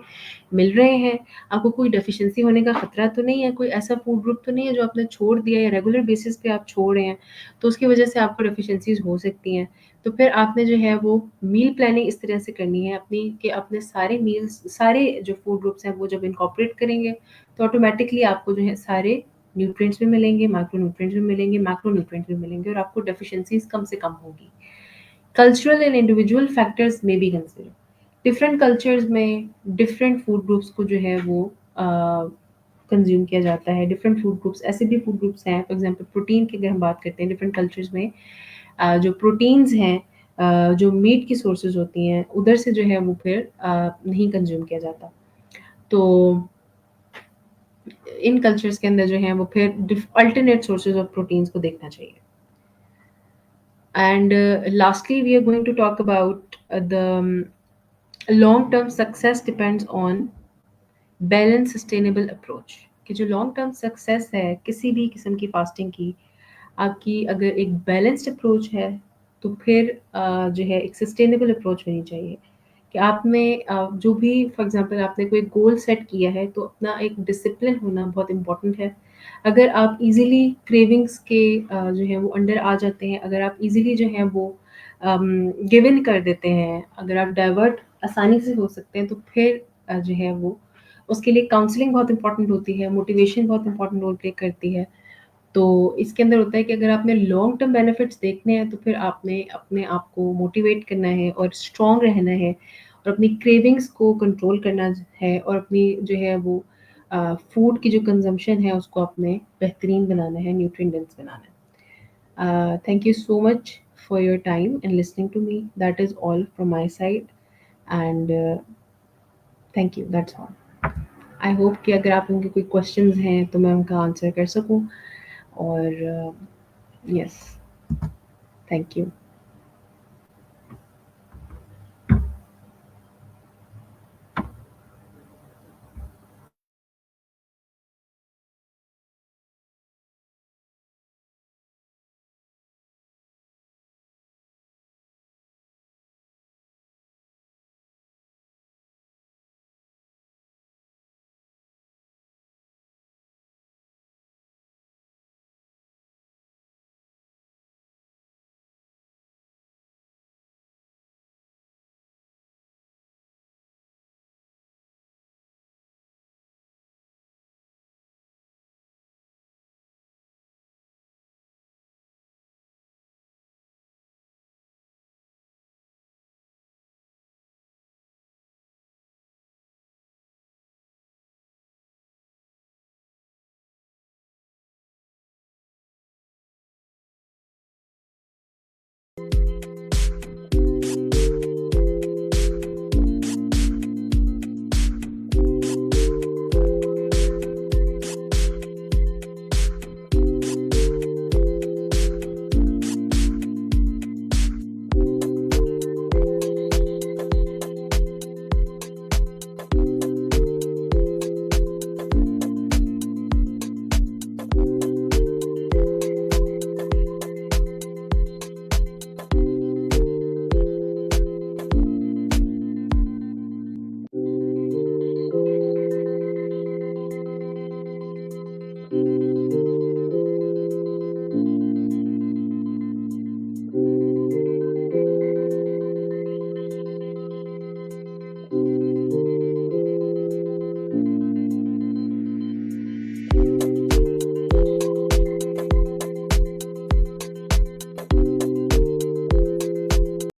मिल रहे हैं, आपको कोई डेफिशिएंसी होने का खतरा तो नहीं है, कोई ऐसा फूड ग्रुप तो नहीं है जो आपने छोड़ दिया या रेगुलर बेसिस पे आप छोड़ रहे हैं, तो उसकी वजह से आपको डेफिशिएंसीज़ हो सकती हैं। तो फिर आपने जो है वो मील प्लानिंग इस तरह से करनी है अपनी, कि अपने सारे मील्स, सारे जो फूड ग्रुप्स हैं वो जब इनकॉर्पोरेट करेंगे, तो ऑटोमेटिकली आपको जो है सारे न्यूट्रिएंट्स भी मिलेंगे, माइक्रो न्यूट्रिएंट्स भी मिलेंगे, मैक्रो न्यूट्रिएंट्स भी मिलेंगे, और आपको डेफिशिएंसीज़ कम से कम होगी। कल्चरल एंड इंडिविजुअल फैक्टर्स में बी कंसिडर। डिफरेंट कल्चर्स में डिफरेंट फूड ग्रुप्स को जो है वो कंज्यूम किया जाता है। डिफरेंट फूड ग्रुप्स, ऐसे भी फूड ग्रुप्स हैं, फॉर एग्जांपल प्रोटीन की अगर हम बात करते हैं, डिफरेंट कल्चर्स में जो प्रोटीन्स हैं, जो मीट की सोर्सेज होती हैं, उधर से जो है वो फिर नहीं कंज्यूम किया जाता। तो इन कल्चर्स के अंदर जो है वो फिर अल्टरनेट सोर्सेज ऑफ प्रोटीन्स को देखना चाहिए। And lastly, we are going to talk about the long term success depends on balance sustainable approach. कि जो लॉन्ग टर्म सक्सेस है किसी भी किस्म की फास्टिंग की, आपकी अगर एक बैलेंस्ड अप्रोच है, तो फिर जो है एक सस्टेनेबल अप्रोच होनी चाहिए। कि आपने जो भी फॉर एग्जांपल आपने कोई गोल सेट किया है, तो अपना एक डिसिप्लिन होना बहुत इम्पोर्टेंट है। अगर आप इजीली क्रेविंग्स के जो है वो अंडर आ जाते हैं, अगर आप इजीली जो है वो गिव इन कर देते हैं, अगर आप डाइवर्ट आसानी से हो सकते हैं, तो फिर जो है वो उसके लिए काउंसलिंग बहुत इम्पोर्टेंट होती है, मोटिवेशन बहुत इम्पोर्टेंट रोल प्ले करती है। तो इसके अंदर होता है कि अगर आपने लॉन्ग टर्म बेनिफिट्स देखने हैं, तो फिर आपने अपने आप को मोटिवेट करना है और स्ट्रॉन्ग रहना है, और अपनी क्रेविंग्स को कंट्रोल करना है, और अपनी जो है वो फूड की जो कंजम्पशन है उसको आपने बेहतरीन बनाना है, न्यूट्रिएंट डेंस बनाना है। Thank you so much for your time and listening to me. That is all from my side, and thank you, that's all. I hope कि अगर आप उनके कोई क्वेश्चंस हैं तो मैं उनका आंसर कर सकूं, और यस, थैंक यू।